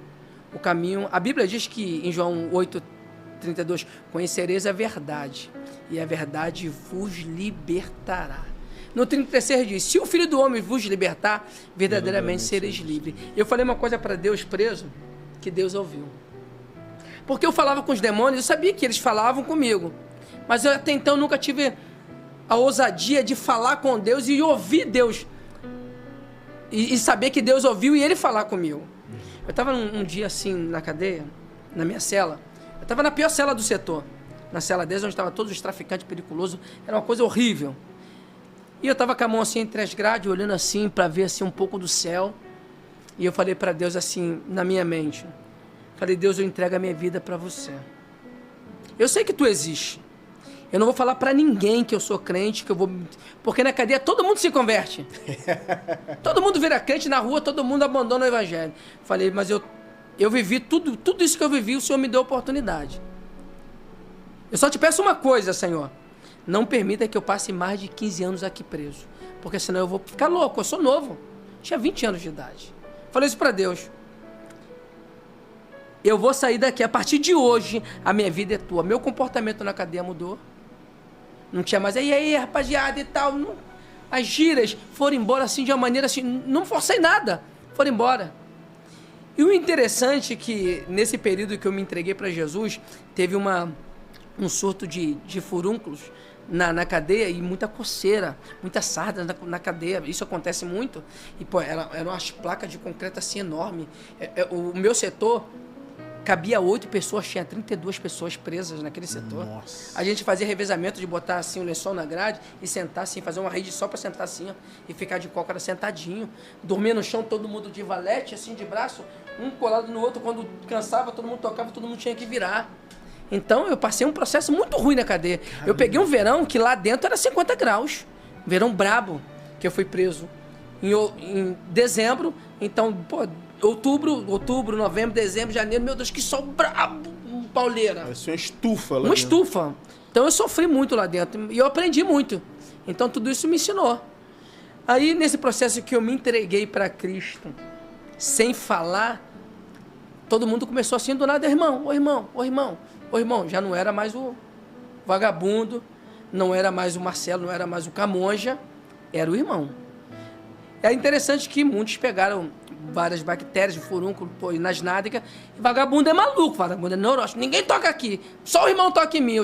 O caminho, a Bíblia diz que em João 8:32, conhecereis a verdade e a verdade vos libertará. No 33 diz, se o Filho do Homem vos libertar, verdadeiramente sereis livres. Eu falei uma coisa para Deus preso, que Deus ouviu. Porque eu falava com os demônios, eu sabia que eles falavam comigo. Mas eu até então nunca tive a ousadia de falar com Deus e ouvir Deus. E saber que Deus ouviu e Ele falar comigo. Eu estava um dia assim na cadeia, na minha cela. Eu estava na pior cela do setor. Na cela 10, onde estavam todos os traficantes periculosos. Era uma coisa horrível. E eu estava com a mão assim entre as grades, olhando assim para ver assim um pouco do céu. E eu falei para Deus assim, na minha mente. Falei, Deus, eu entrego a minha vida para você. Eu sei que tu existe. Eu não vou falar para ninguém que eu sou crente, que eu vou... Porque na cadeia todo mundo se converte. Todo mundo vira crente, na rua todo mundo abandona o evangelho. Falei, mas eu vivi tudo isso que eu vivi, o Senhor me deu oportunidade. Eu só te peço uma coisa, Senhor. Não permita que eu passe mais de 15 anos aqui preso. Porque senão eu vou ficar louco, eu sou novo. Tinha 20 anos de idade. Falei isso para Deus. Eu vou sair daqui, a partir de hoje, a minha vida é tua. Meu comportamento na cadeia mudou. Não tinha mais, e aí, rapaziada e tal. Não. As gírias foram embora assim, de uma maneira assim, não forcei nada. Foram embora. E o interessante é que, nesse período que eu me entreguei para Jesus, teve um surto de furúnculos na cadeia e muita coceira, muita sarda na cadeia. Isso acontece muito. E, pô, eram umas placas de concreto assim enorme. O meu setor cabia 8 pessoas, tinha 32 pessoas presas naquele setor. Nossa. A gente fazia revezamento de botar assim um lençol na grade e sentar assim, fazer uma rede só para sentar assim, ó, e ficar de cócora sentadinho. Dormir no chão, todo mundo de valete, assim, de braço, um colado no outro. Quando cansava, todo mundo tocava, todo mundo tinha que virar. Então, eu passei um processo muito ruim na cadeia. Caramba. Eu peguei um verão que lá dentro era 50 graus. Verão brabo, que eu fui preso em dezembro. Então, pô, outubro, novembro, dezembro, janeiro. Meu Deus, que sol brabo, pauleira. Parece uma estufa lá Uma dentro. estufa. Então, eu sofri muito lá dentro. E eu aprendi muito. Então, tudo isso me ensinou. Aí, nesse processo que eu me entreguei para Cristo, sem falar, todo mundo começou assim do nada, irmão, ô irmão, ô irmão. Ô irmão, já não era mais o vagabundo, não era mais o Marcelo, não era mais o Camonja, era o irmão. É interessante que muitos pegaram várias bactérias de furúnculo nas nádegas, e vagabundo é maluco, vagabundo é neurótico, ninguém toca aqui, só o irmão toca em mim.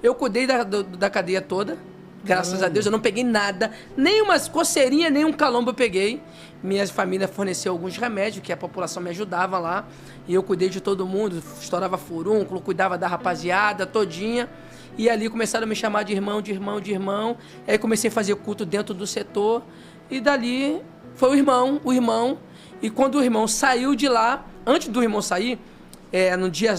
Eu cuidei da cadeia toda, graças a Deus, eu não peguei nada, nem uma coceirinha, nem um calombo eu peguei. Minha família forneceu alguns remédios, que a população me ajudava lá, e eu cuidei de todo mundo, estourava furúnculo, cuidava da rapaziada todinha, e ali começaram a me chamar de irmão, de irmão, de irmão. Aí comecei a fazer culto dentro do setor, e dali foi o irmão, e quando o irmão saiu de lá, antes do irmão sair, no dia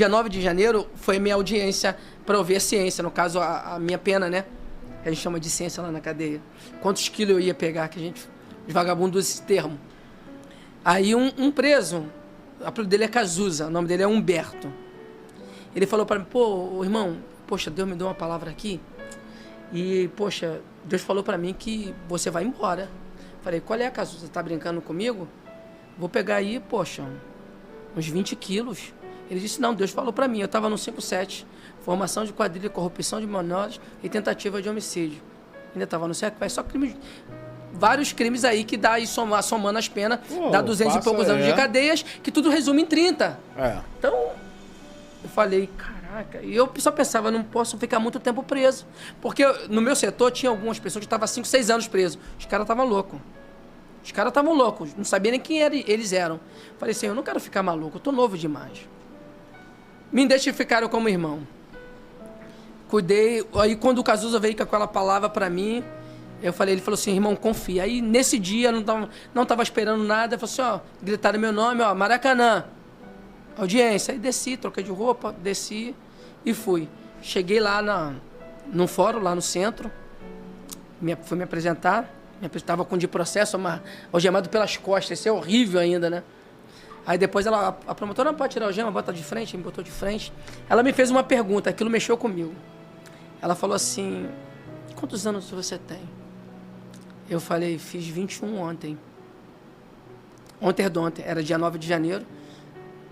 9 de janeiro, foi a minha audiência para ouvir a ciência, no caso a minha pena, né? Que a gente chama de ciência lá na cadeia. Quantos quilos eu ia pegar, que a gente, os vagabundos usam esse termo. Aí um preso, o apelido dele é Cazuza, o nome dele é Humberto. Ele falou para mim, pô, irmão, poxa, Deus me deu uma palavra aqui, e, poxa, Deus falou para mim que você vai embora. Falei, qual é, Cazuza, tá brincando comigo? Vou pegar aí, poxa, uns 20 quilos. Ele disse, não, Deus falou para mim, eu estava no 57, formação de quadrilha, corrupção de menores e tentativa de homicídio. Ainda estava no CECPES, só crimes, vários crimes aí que dá aí somando as penas, dá 200 e poucos anos de cadeias, que tudo resume em 30. Então, eu falei, caraca, e eu só pensava, não posso ficar muito tempo preso, porque no meu setor tinha algumas pessoas que estavam 5, 6 anos presos, os caras estavam loucos. Os caras estavam loucos, não sabia nem quem eles eram. Falei assim, eu não quero ficar maluco, eu tô novo demais. Me identificaram como irmão. Cuidei, aí quando o Cazuza veio com aquela palavra para mim, ele falou assim, irmão, confia. Aí nesse dia, eu não tava esperando nada, eu falei assim, ó, gritaram meu nome, ó, Maracanã, audiência. Aí desci, troquei de roupa, desci e fui. Cheguei lá num fórum, lá no centro, fui me apresentar, estava com de processo, algemado pelas costas, isso é horrível ainda, né? Aí depois a promotora não pode tirar a algema, bota de frente, me botou de frente. Ela me fez uma pergunta, aquilo mexeu comigo. Ela falou assim, quantos anos você tem? Eu falei, fiz 21 ontem. Ontem, era dia 9 de janeiro.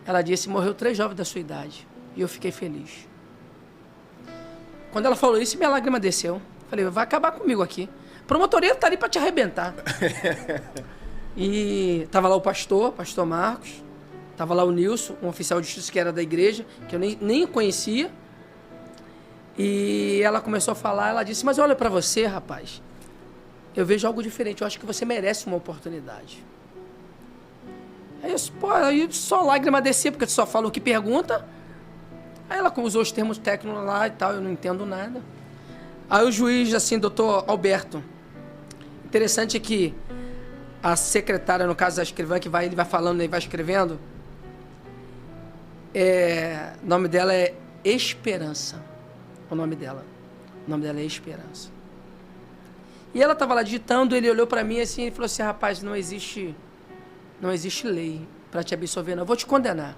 Ela disse, morreu 3 jovens da sua idade. E eu fiquei feliz. Quando ela falou isso, minha lágrima desceu. Falei, vai acabar comigo aqui. A promotoria tá ali para te arrebentar. E tava lá o pastor Marcos, tava lá o Nilson, um oficial de justiça que era da igreja, que eu nem conhecia. E ela começou a falar, ela disse, mas olha para você, rapaz, eu vejo algo diferente, eu acho que você merece uma oportunidade. Aí só lágrima descia, porque tu só fala o que pergunta. Aí ela usou os termos técnicos lá e tal, eu não entendo nada. Aí o juiz, assim, doutor Alberto, interessante que a secretária, no caso da escrivã, ele vai falando, ele vai escrevendo, o nome dela é Esperança. O nome dela é Esperança. E ela estava lá digitando, ele olhou para mim assim e falou assim, rapaz, não existe lei para te absolver, não. Eu vou te condenar,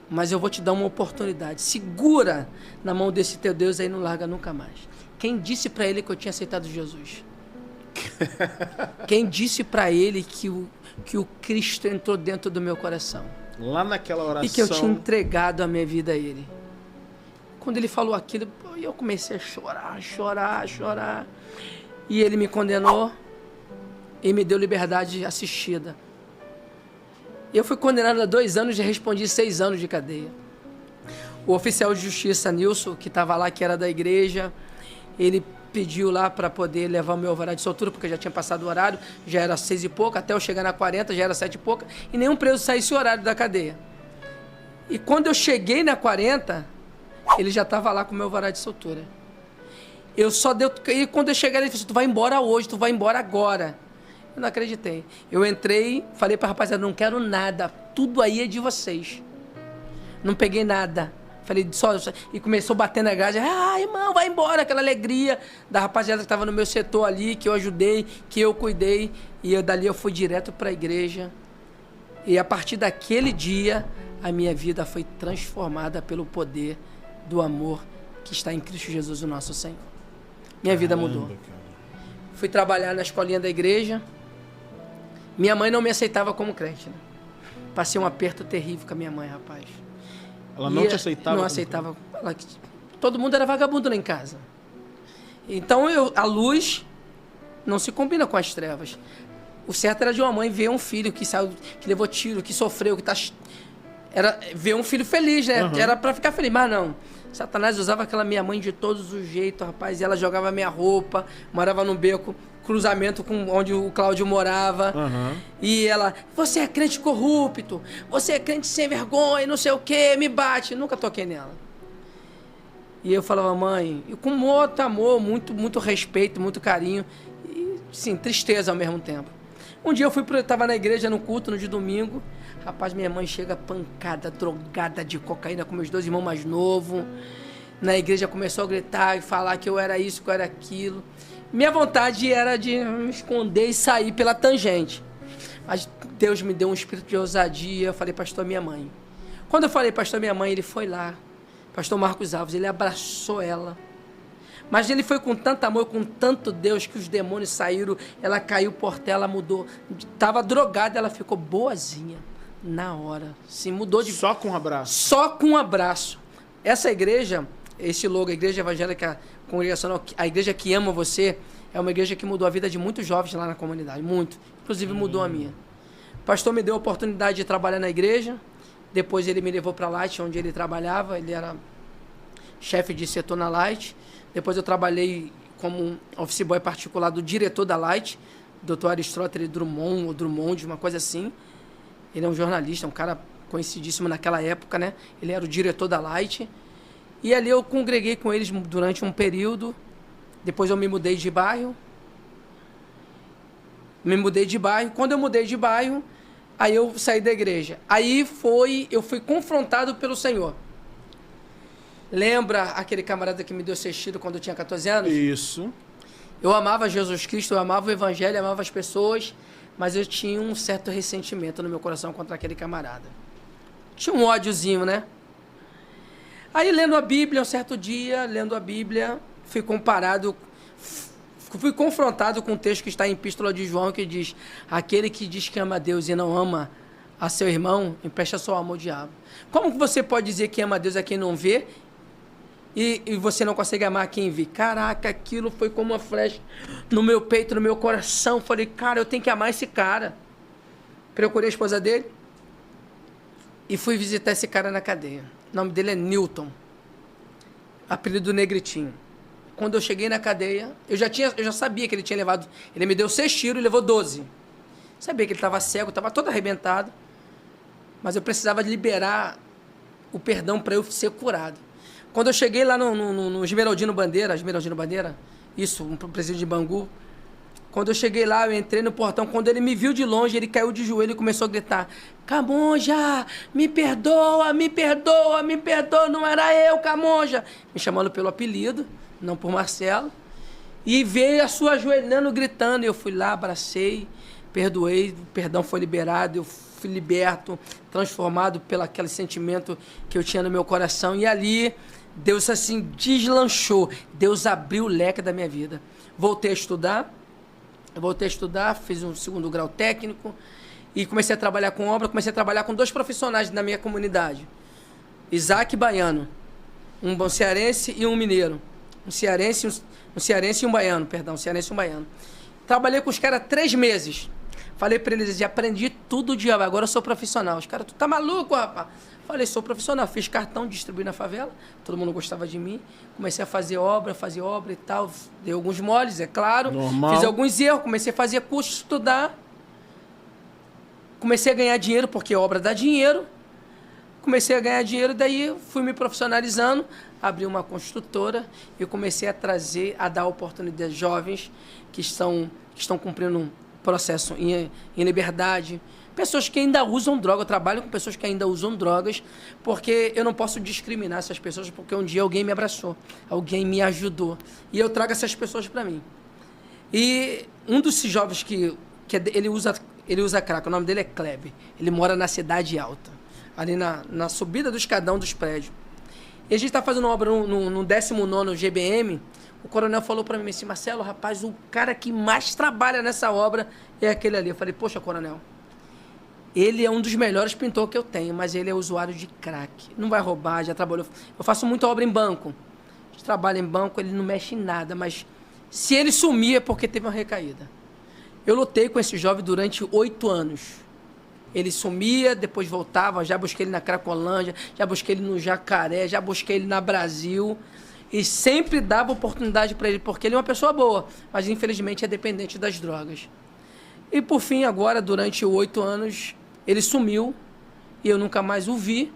mas eu vou te dar uma oportunidade. Segura na mão desse teu Deus aí, não larga nunca mais. Quem disse para ele que eu tinha aceitado Jesus? Quem disse para ele que o Cristo entrou dentro do meu coração? Lá naquela oração. E que eu tinha entregado a minha vida a ele. Quando ele falou aquilo, eu comecei a chorar. E ele me condenou e me deu liberdade assistida. Eu fui condenado a 2 anos e respondi 6 anos de cadeia. O oficial de justiça, Nilson, que estava lá, que era da igreja, ele pediu lá para poder levar o meu alvará de soltura, porque eu já tinha passado o horário, já era 6 e pouco, até eu chegar na 40 já era 7 e pouco, e nenhum preso saísse o horário da cadeia. E quando eu cheguei na 40, ele já estava lá com o meu alvará de soltura. E quando eu cheguei, ele disse: tu vai embora hoje, tu vai embora agora. Eu não acreditei. Eu entrei, falei para a rapaziada: não quero nada, tudo aí é de vocês. Não peguei nada. Falei, só. E começou a bater na grade: ah, irmão, vai embora, aquela alegria da rapaziada que estava no meu setor ali, que eu ajudei, que eu cuidei. E dali eu fui direto para a igreja. E a partir daquele dia, a minha vida foi transformada pelo poder do amor que está em Cristo Jesus, o nosso Senhor. Minha vida mudou. Fui trabalhar na escolinha da igreja. Minha mãe não me aceitava como crente, né? Passei um aperto terrível com a minha mãe, rapaz. Ela não te aceitava? Não aceitava. Todo mundo era vagabundo lá em casa. Então, a luz não se combina com as trevas. O certo era de uma mãe ver um filho que saiu, que levou tiro, que sofreu, que tá... Era ver um filho feliz, né? Uhum. Era pra ficar feliz, mas não. Satanás usava aquela minha mãe de todos os jeitos, rapaz. E ela jogava minha roupa, morava num beco, cruzamento com onde o Cláudio morava. Uhum. E ela: você é crente corrupto, você é crente sem vergonha, não sei o quê, me bate. Nunca toquei nela. E eu falava: mãe, e com muito amor, muito respeito, muito carinho. E, sim, tristeza ao mesmo tempo. Um dia eu tava na igreja, no culto, no dia de domingo. Rapaz, minha mãe chega pancada, drogada de cocaína com meus 2 irmãos mais novos. Na igreja começou a gritar e falar que eu era isso, que eu era aquilo. Minha vontade era de me esconder e sair pela tangente. Mas Deus me deu um espírito de ousadia. Eu falei: pastor, minha mãe. Quando eu falei pastor, minha mãe, ele foi lá. Pastor Marcos Alves, ele abraçou ela. Mas ele foi com tanto amor, com tanto Deus, que os demônios saíram. Ela caiu por terra, ela mudou. Estava drogada, ela ficou boazinha. Na hora. Se mudou de... Só com um abraço? Só com um abraço. Essa igreja, esse logo, a Igreja Evangélica Congregacional, a igreja que ama você, é uma igreja que mudou a vida de muitos jovens lá na comunidade. Muito. Inclusive mudou a minha. O pastor me deu a oportunidade de trabalhar na igreja. Depois ele me levou para a Light, onde ele trabalhava. Ele era chefe de setor na Light. Depois eu trabalhei como office boy particular do diretor da Light, Dr. Aristóteles Drummond, ou Drummond, uma coisa assim. Ele é um jornalista, um cara conhecidíssimo naquela época, né? Ele era o diretor da Light. E ali eu congreguei com eles durante um período. Depois eu me mudei de bairro. Quando eu mudei de bairro, aí eu saí da igreja. Eu fui confrontado pelo Senhor. Lembra aquele camarada que me deu 6 tiros quando eu tinha 14 anos? Isso. Eu amava Jesus Cristo, eu amava o Evangelho, eu amava as pessoas, mas eu tinha um certo ressentimento no meu coração contra aquele camarada. Tinha um ódiozinho, né? Aí, lendo a Bíblia, um certo dia, lendo a Bíblia, fui confrontado com um texto que está em Epístola de João, que diz: aquele que diz que ama a Deus e não ama a seu irmão, empresta só amor ao diabo. Como que você pode dizer que ama a Deus a quem não vê e você não consegue amar quem vê? Caraca, aquilo foi como uma flecha no meu peito, no meu coração. Falei: cara, eu tenho que amar esse cara. Procurei a esposa dele e fui visitar esse cara na cadeia. O nome dele é Newton, apelido Negritinho. Quando eu cheguei na cadeia, eu já sabia que ele tinha levado... Ele me deu 6 tiros e levou 12. Sabia que ele estava cego, estava todo arrebentado. Mas eu precisava liberar o perdão para eu ser curado. Quando eu cheguei lá no Esmeraldino Bandeira, isso, um presídio de Bangu. Quando eu cheguei lá, eu entrei no portão. Quando ele me viu de longe, ele caiu de joelho e começou a gritar: Camonja, me perdoa, me perdoa, me perdoa, não era eu, Camonja. Me chamando pelo apelido, não por Marcelo. E veio a sua ajoelhando, gritando. E eu fui lá, abracei, perdoei, o perdão foi liberado, eu fui liberto, transformado pelo aquele sentimento que eu tinha no meu coração. E ali, Deus assim deslanchou, Deus abriu o leque da minha vida. Voltei a estudar, fiz um 2º grau técnico e comecei a trabalhar com obra, comecei a trabalhar com 2 profissionais na minha comunidade. Isaac Baiano, um cearense e um mineiro. Um cearense e um baiano, perdão, cearense e um baiano. Trabalhei com os caras 3 meses. Falei pra eles, aprendi tudo de obra, agora eu sou profissional. Os caras, tu tá maluco, rapaz? Falei, sou profissional. Fiz cartão, distribuí na favela, todo mundo gostava de mim. Comecei a fazer obra e tal. Dei alguns moles, é claro. Normal. Fiz alguns erros, comecei a fazer curso, estudar. Comecei a ganhar dinheiro, porque obra dá dinheiro. Comecei a ganhar dinheiro, daí fui me profissionalizando, abri uma construtora e comecei a dar oportunidade a jovens que estão cumprindo um processo em liberdade. Pessoas que ainda usam droga, eu trabalho com pessoas que ainda usam drogas, porque eu não posso discriminar essas pessoas, porque um dia alguém me abraçou, alguém me ajudou, e eu trago essas pessoas para mim. E um desses jovens ele usa crack, o nome dele é Kleb, ele mora na Cidade Alta, ali na subida do escadão dos prédios. E a gente está fazendo obra no 19º GBM, o coronel falou para mim assim, Marcelo, rapaz, o cara que mais trabalha nessa obra é aquele ali. Eu falei, poxa, coronel, ele é um dos melhores pintores que eu tenho, mas ele é usuário de crack. Não vai roubar, já trabalhou. Eu faço muita obra em banco. A gente trabalha em banco, ele não mexe em nada, mas se ele sumir é porque teve uma recaída. Eu lutei com esse jovem durante 8 anos. Ele sumia, depois voltava, já busquei ele na Cracolândia, já busquei ele no Jacaré, já busquei ele na Brasil. E sempre dava oportunidade para ele, porque ele é uma pessoa boa, mas infelizmente é dependente das drogas. E por fim, agora, durante 8 anos, ele sumiu e eu nunca mais o vi,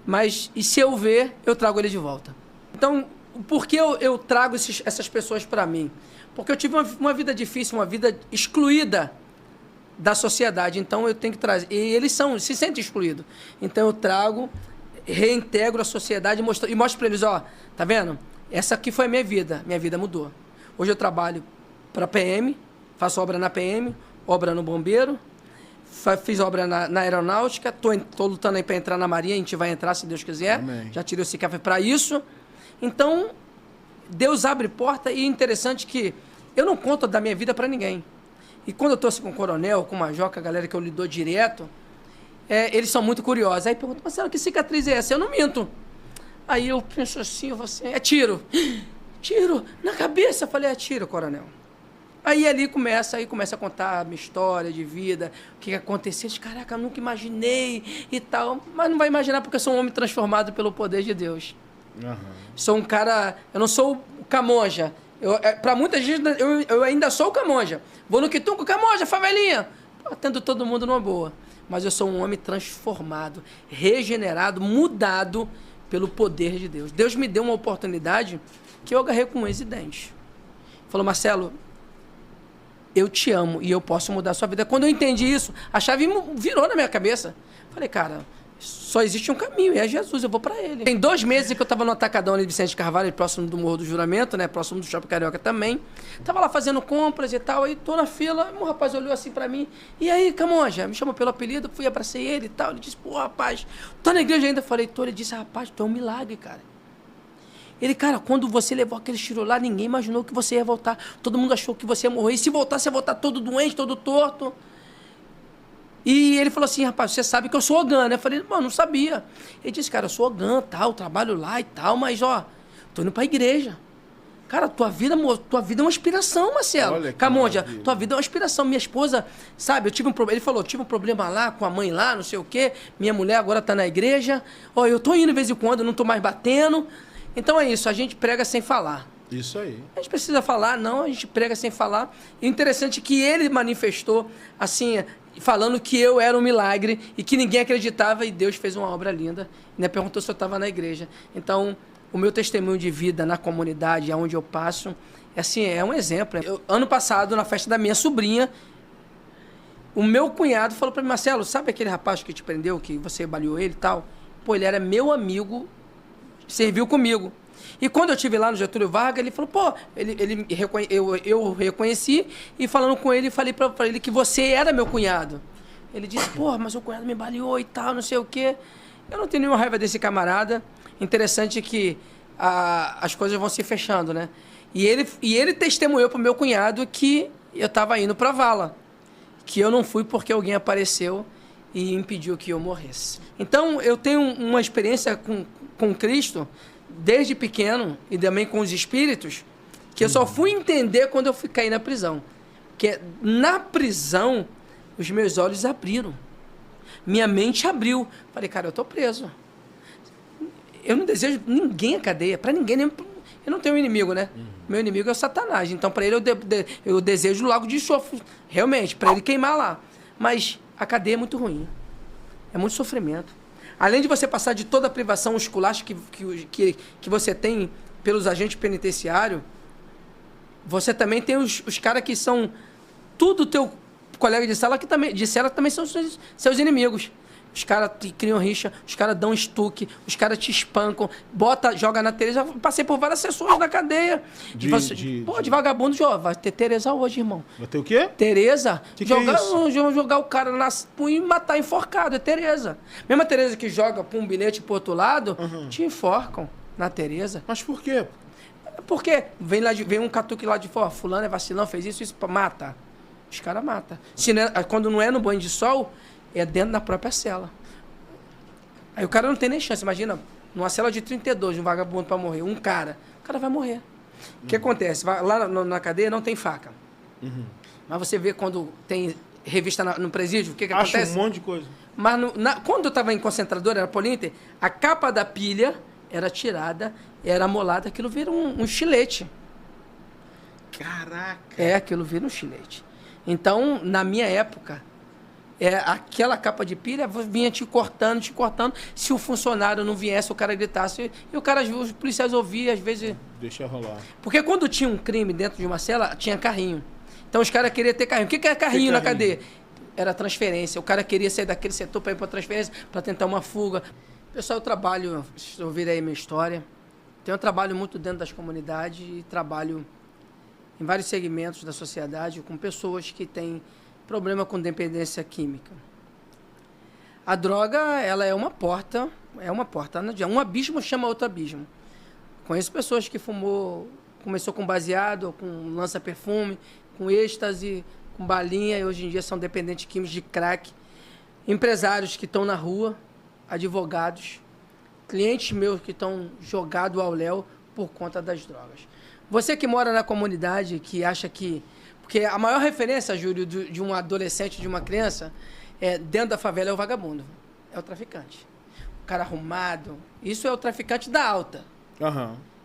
mas e se eu ver, eu trago ele de volta. Então, por que eu trago essas pessoas para mim? Porque eu tive uma vida difícil, uma vida excluída da sociedade, então eu tenho que trazer. E eles se sentem excluídos. Então eu trago, reintegro a sociedade e mostro para eles, ó, tá vendo? Essa aqui foi a minha vida mudou. Hoje eu trabalho para a PM, faço obra na PM, obra no Bombeiro, fiz obra na Aeronáutica, tô lutando aí para entrar na Marinha, a gente vai entrar se Deus quiser. Amém. Já tirei o CICAF para isso. Então, Deus abre porta e é interessante que eu não conto da minha vida para ninguém. E quando eu estou assim, com o coronel, com o major, com a galera que eu lido direto, eles são muito curiosos. Aí perguntam, Marcelo, que cicatriz é essa? Eu não minto. Aí eu penso assim, é tiro. Tiro na cabeça. Eu falei, é tiro, coronel. Aí ali começa a contar a minha história de vida, o que aconteceu. Caraca, eu nunca imaginei e tal. Mas não vai imaginar porque eu sou um homem transformado pelo poder de Deus. Uhum. Sou um cara... Eu não sou o Camonja. Para muita gente, eu ainda sou o Camonja. Vou no Quitunco, Camonja, favelinha. Atendo todo mundo numa boa. Mas eu sou um homem transformado, regenerado, mudado pelo poder de Deus. Deus me deu uma oportunidade que eu agarrei com unhas e dentes. Falou, Marcelo, eu te amo e eu posso mudar a sua vida. Quando eu entendi isso, a chave virou na minha cabeça. Falei, cara, só existe um caminho, e é Jesus, eu vou para ele. Tem 2 meses que eu estava no Atacadão ali de Vicente Carvalho, próximo do Morro do Juramento, né, próximo do Shopping Carioca também. Tava lá fazendo compras e tal, aí tô na fila, um rapaz olhou assim para mim, e aí, Camonja, me chamou pelo apelido, fui, abracei ele e tal, ele disse, pô, rapaz, tá na igreja ainda? Eu falei, tô, ele disse, rapaz, tu é um milagre, cara. Ele, cara, quando você levou aquele tiro lá, ninguém imaginou que você ia voltar, todo mundo achou que você ia morrer, e se voltar, você ia voltar todo doente, todo torto. E ele falou assim, rapaz, você sabe que eu sou Ogã, né? Eu falei, mano, não sabia. Ele disse, cara, eu sou Ogã, tal, trabalho lá e tal, mas, ó, tô indo pra igreja. Cara, tua vida é uma inspiração, Marcelo. Camonja, tua vida é uma inspiração. Minha esposa, sabe, eu tive um problema, ele falou, tive um problema lá com a mãe lá, não sei o quê, minha mulher agora tá na igreja, ó, eu tô indo de vez em quando, eu não tô mais batendo. Então é isso, a gente prega sem falar. Isso aí. A gente precisa falar, não, a gente prega sem falar. E interessante que ele manifestou, assim, falando que eu era um milagre e que ninguém acreditava e Deus fez uma obra linda. Né? Perguntou se eu estava na igreja. Então, o meu testemunho de vida na comunidade, aonde eu passo, assim, é um exemplo. Ano passado, na festa da minha sobrinha, o meu cunhado falou para mim, Marcelo, sabe aquele rapaz que te prendeu, que você baleou ele e tal? Pô, ele era meu amigo, serviu comigo. E quando eu estive lá no Getúlio Vargas, ele falou, pô, eu reconheci e falando com ele, falei pra ele que você era meu cunhado. Ele disse, pô, mas o cunhado me baleou e tal, não sei o quê. Eu não tenho nenhuma raiva desse camarada. Interessante que as coisas vão se fechando, né? E ele testemunhou pro meu cunhado que eu estava indo pra vala. Que eu não fui porque alguém apareceu e impediu que eu morresse. Então, eu tenho uma experiência com Cristo desde pequeno e também com os espíritos, que eu só fui entender quando eu caí na prisão. Porque na prisão os meus olhos abriram. Minha mente abriu. Falei, cara, eu tô preso. Eu não desejo ninguém a cadeia, para ninguém, nem... Eu não tenho um inimigo, né? Meu inimigo é o Satanás. Então, para ele, eu desejo o lago de enxofre. Realmente, para ele queimar lá. Mas a cadeia é muito ruim. É muito sofrimento. Além de você passar de toda a privação, o esculacho que você tem pelos agentes penitenciários, você também tem os caras que são tudo teu colega de cela que também são seus inimigos. Os caras criam rixa, os caras dão estuque, os caras te espancam, joga na Tereza. Eu passei por várias sessões na cadeia. De vagabundo, vai ter Tereza hoje, irmão. Vai ter o quê? Tereza. Que é isso? Jogar o cara na punha e matar enforcado, é Tereza. Mesmo a Tereza que joga pra um bilhete pro outro lado, te enforcam na Tereza. Mas por quê? Porque vem um catuque lá de fora, fulano é vacilão, fez isso, mata. Os caras matam. Quando não é no banho de sol, é dentro da própria cela. Aí o cara não tem nem chance. Imagina, numa cela de 32, um vagabundo para morrer, o cara vai morrer. O que acontece? Lá na cadeia não tem faca. Mas você vê quando tem revista no presídio, o que acontece? Acha um monte de coisa. Mas quando eu estava em concentradora, era Polinter, a capa da pilha era tirada, era amolada, aquilo vira um chilete. Caraca! Aquilo vira um chilete. Então, na minha época, aquela capa de pilha vinha te cortando. Se o funcionário não viesse, o cara gritasse. E os policiais ouviam, às vezes... Deixa rolar. Porque quando tinha um crime dentro de uma cela, tinha carrinho. Então os caras queriam ter carrinho. O que é carrinho na cadeia? Era transferência. O cara queria sair daquele setor para ir para transferência, para tentar uma fuga. Pessoal, eu trabalho, vocês ouviram aí a minha história. Eu trabalho muito dentro das comunidades e trabalho em vários segmentos da sociedade com pessoas que têm problema com dependência química. A droga, ela é uma porta. Um abismo chama outro abismo. Conheço pessoas que começou com baseado, com lança-perfume, com êxtase, com balinha, e hoje em dia são dependentes químicos de crack. Empresários que estão na rua, advogados, clientes meus que estão jogados ao léu por conta das drogas. Você que mora na comunidade, que acha que... Porque a maior referência, Júlio, de um adolescente, de uma criança, dentro da favela é o vagabundo, é o traficante. O cara arrumado, isso é o traficante da alta.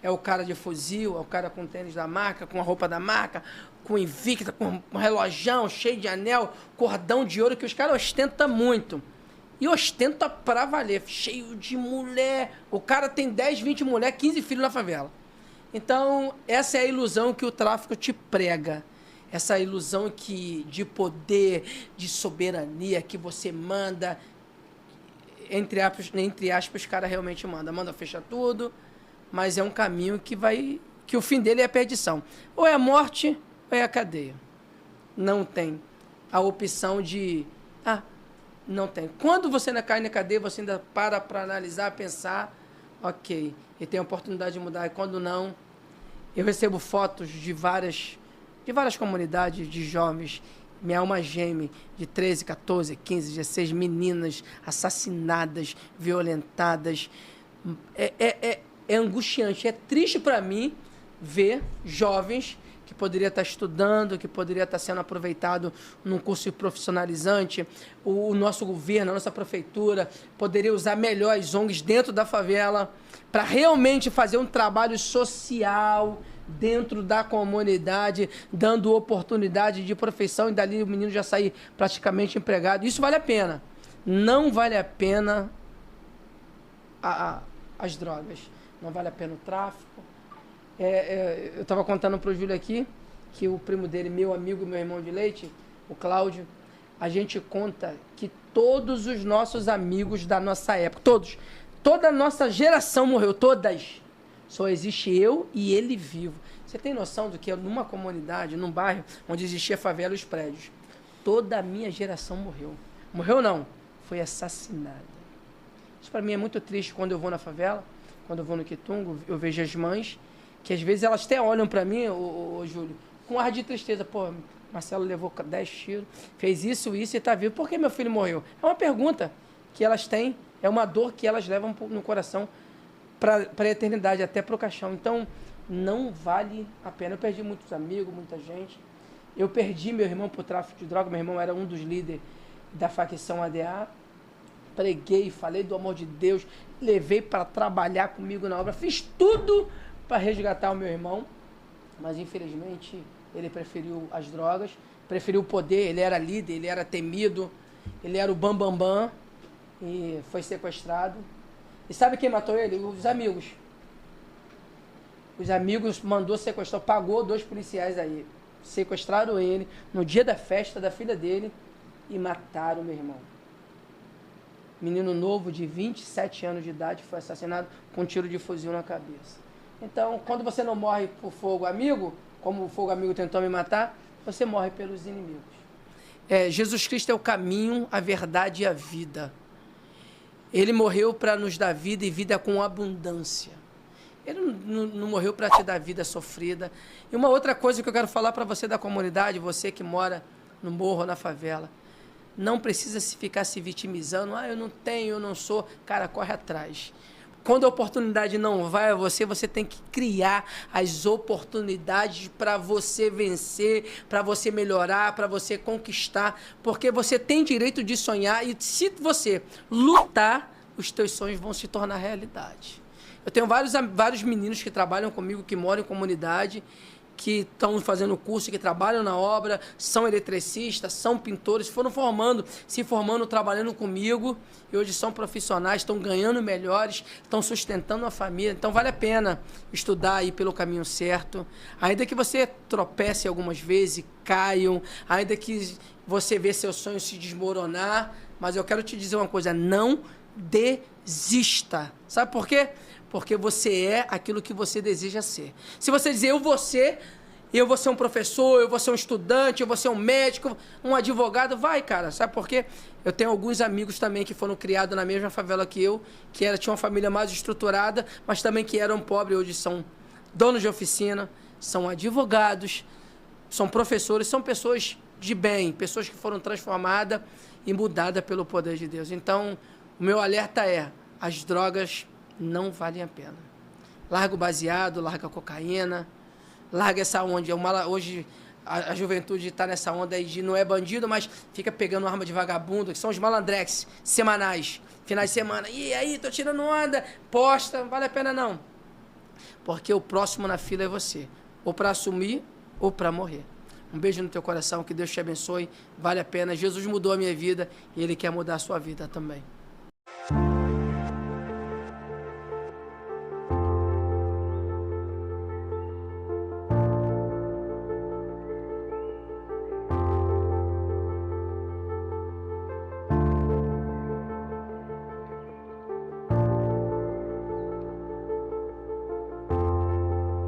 É o cara de fuzil, é o cara com tênis da marca, com a roupa da marca, com Invicta, com um relojão cheio de anel, cordão de ouro, que os caras ostentam muito. E ostenta pra valer, cheio de mulher. O cara tem 10, 20 mulheres, 15 filhos na favela. Então, essa é a ilusão que o tráfico te prega. Essa ilusão de poder, de soberania, que você manda, entre aspas, os caras realmente manda fechar tudo, mas é um caminho que o fim dele é a perdição. Ou é a morte, ou é a cadeia. Não tem a opção de... não tem. Quando você ainda cai na cadeia, você ainda para analisar, pensar, ok, e tem a oportunidade de mudar. E quando não, eu recebo fotos de várias comunidades de jovens, minha alma geme, de 13, 14, 15, 16 meninas assassinadas, violentadas. É angustiante, é triste para mim ver jovens que poderia estar estudando, que poderia estar sendo aproveitado num curso profissionalizante. O nosso governo, a nossa prefeitura, poderia usar melhor as ONGs dentro da favela para realmente fazer um trabalho social dentro da comunidade, dando oportunidade de profissão e dali o menino já sair praticamente empregado. Isso vale a pena. Não vale a pena as drogas. Não vale a pena o tráfico. Eu estava contando para o Júlio aqui que o primo dele, meu amigo, meu irmão de leite, o Cláudio, a gente conta que todos os nossos amigos da nossa época, toda a nossa geração morreu, todas. Só existe eu e ele vivo. Você tem noção do que numa comunidade, num bairro, onde existia favela e os prédios, toda a minha geração morreu. Morreu não, foi assassinada. Isso para mim é muito triste quando eu vou na favela, quando eu vou no Quitungo, eu vejo as mães, que às vezes elas até olham para mim, ô Júlio, com ar de tristeza. Pô, Marcelo levou 10 tiros, fez isso e está vivo. Por que meu filho morreu? É uma pergunta que elas têm, é uma dor que elas levam no coração para a eternidade, até para o caixão. Então, não vale a pena. Eu perdi muitos amigos, muita gente. Eu perdi meu irmão por tráfico de droga. Meu irmão era um dos líderes da facção ADA. Preguei, falei do amor de Deus, levei para trabalhar comigo na obra, fiz tudo para resgatar o meu irmão, mas infelizmente ele preferiu as drogas, preferiu o poder. Ele era líder, ele era temido, ele era o bambambam e foi sequestrado. E sabe quem matou ele? Os amigos. Os amigos mandou sequestrar, pagou 2 policiais aí, sequestraram ele no dia da festa da filha dele e mataram o meu irmão. Menino novo de 27 anos de idade foi assassinado com um tiro de fuzil na cabeça. Então, quando você não morre por fogo amigo, como o fogo amigo tentou me matar, você morre pelos inimigos. Jesus Cristo é o caminho, a verdade e a vida. Ele morreu para nos dar vida e vida com abundância. Ele não morreu para te dar vida sofrida. E uma outra coisa que eu quero falar para você da comunidade, você que mora no morro ou na favela, não precisa ficar se vitimizando. Eu não tenho, eu não sou. Cara, corre atrás. Quando a oportunidade não vai a você, você tem que criar as oportunidades para você vencer, para você melhorar, para você conquistar, porque você tem direito de sonhar e se você lutar, os teus sonhos vão se tornar realidade. Eu tenho vários meninos que trabalham comigo, que moram em comunidade, que estão fazendo curso, que trabalham na obra, são eletricistas, são pintores, foram se formando, trabalhando comigo, e hoje são profissionais, estão ganhando melhores, estão sustentando a família. Então vale a pena estudar aí pelo caminho certo, ainda que você tropece algumas vezes, caiam, ainda que você vê seus sonhos se desmoronar, mas eu quero te dizer uma coisa, não desista. Sabe por quê? Porque você é aquilo que você deseja ser. Se você dizer, eu vou ser um professor, eu vou ser um estudante, eu vou ser um médico, um advogado, vai, cara. Sabe por quê? Eu tenho alguns amigos também que foram criados na mesma favela que eu, tinham uma família mais estruturada, mas também que eram pobres, hoje são donos de oficina, são advogados, são professores, são pessoas de bem, pessoas que foram transformadas e mudadas pelo poder de Deus. Então, o meu alerta é, as drogas não valem a pena. Larga o baseado, larga a cocaína, larga essa onda. Hoje a juventude está nessa onda aí de não é bandido, mas fica pegando arma de vagabundo, que são os malandrex semanais, finais de semana. E aí, tô tirando onda, posta, não vale a pena não. Porque o próximo na fila é você, ou para assumir ou para morrer. Um beijo no teu coração, que Deus te abençoe, vale a pena. Jesus mudou a minha vida e Ele quer mudar a sua vida também.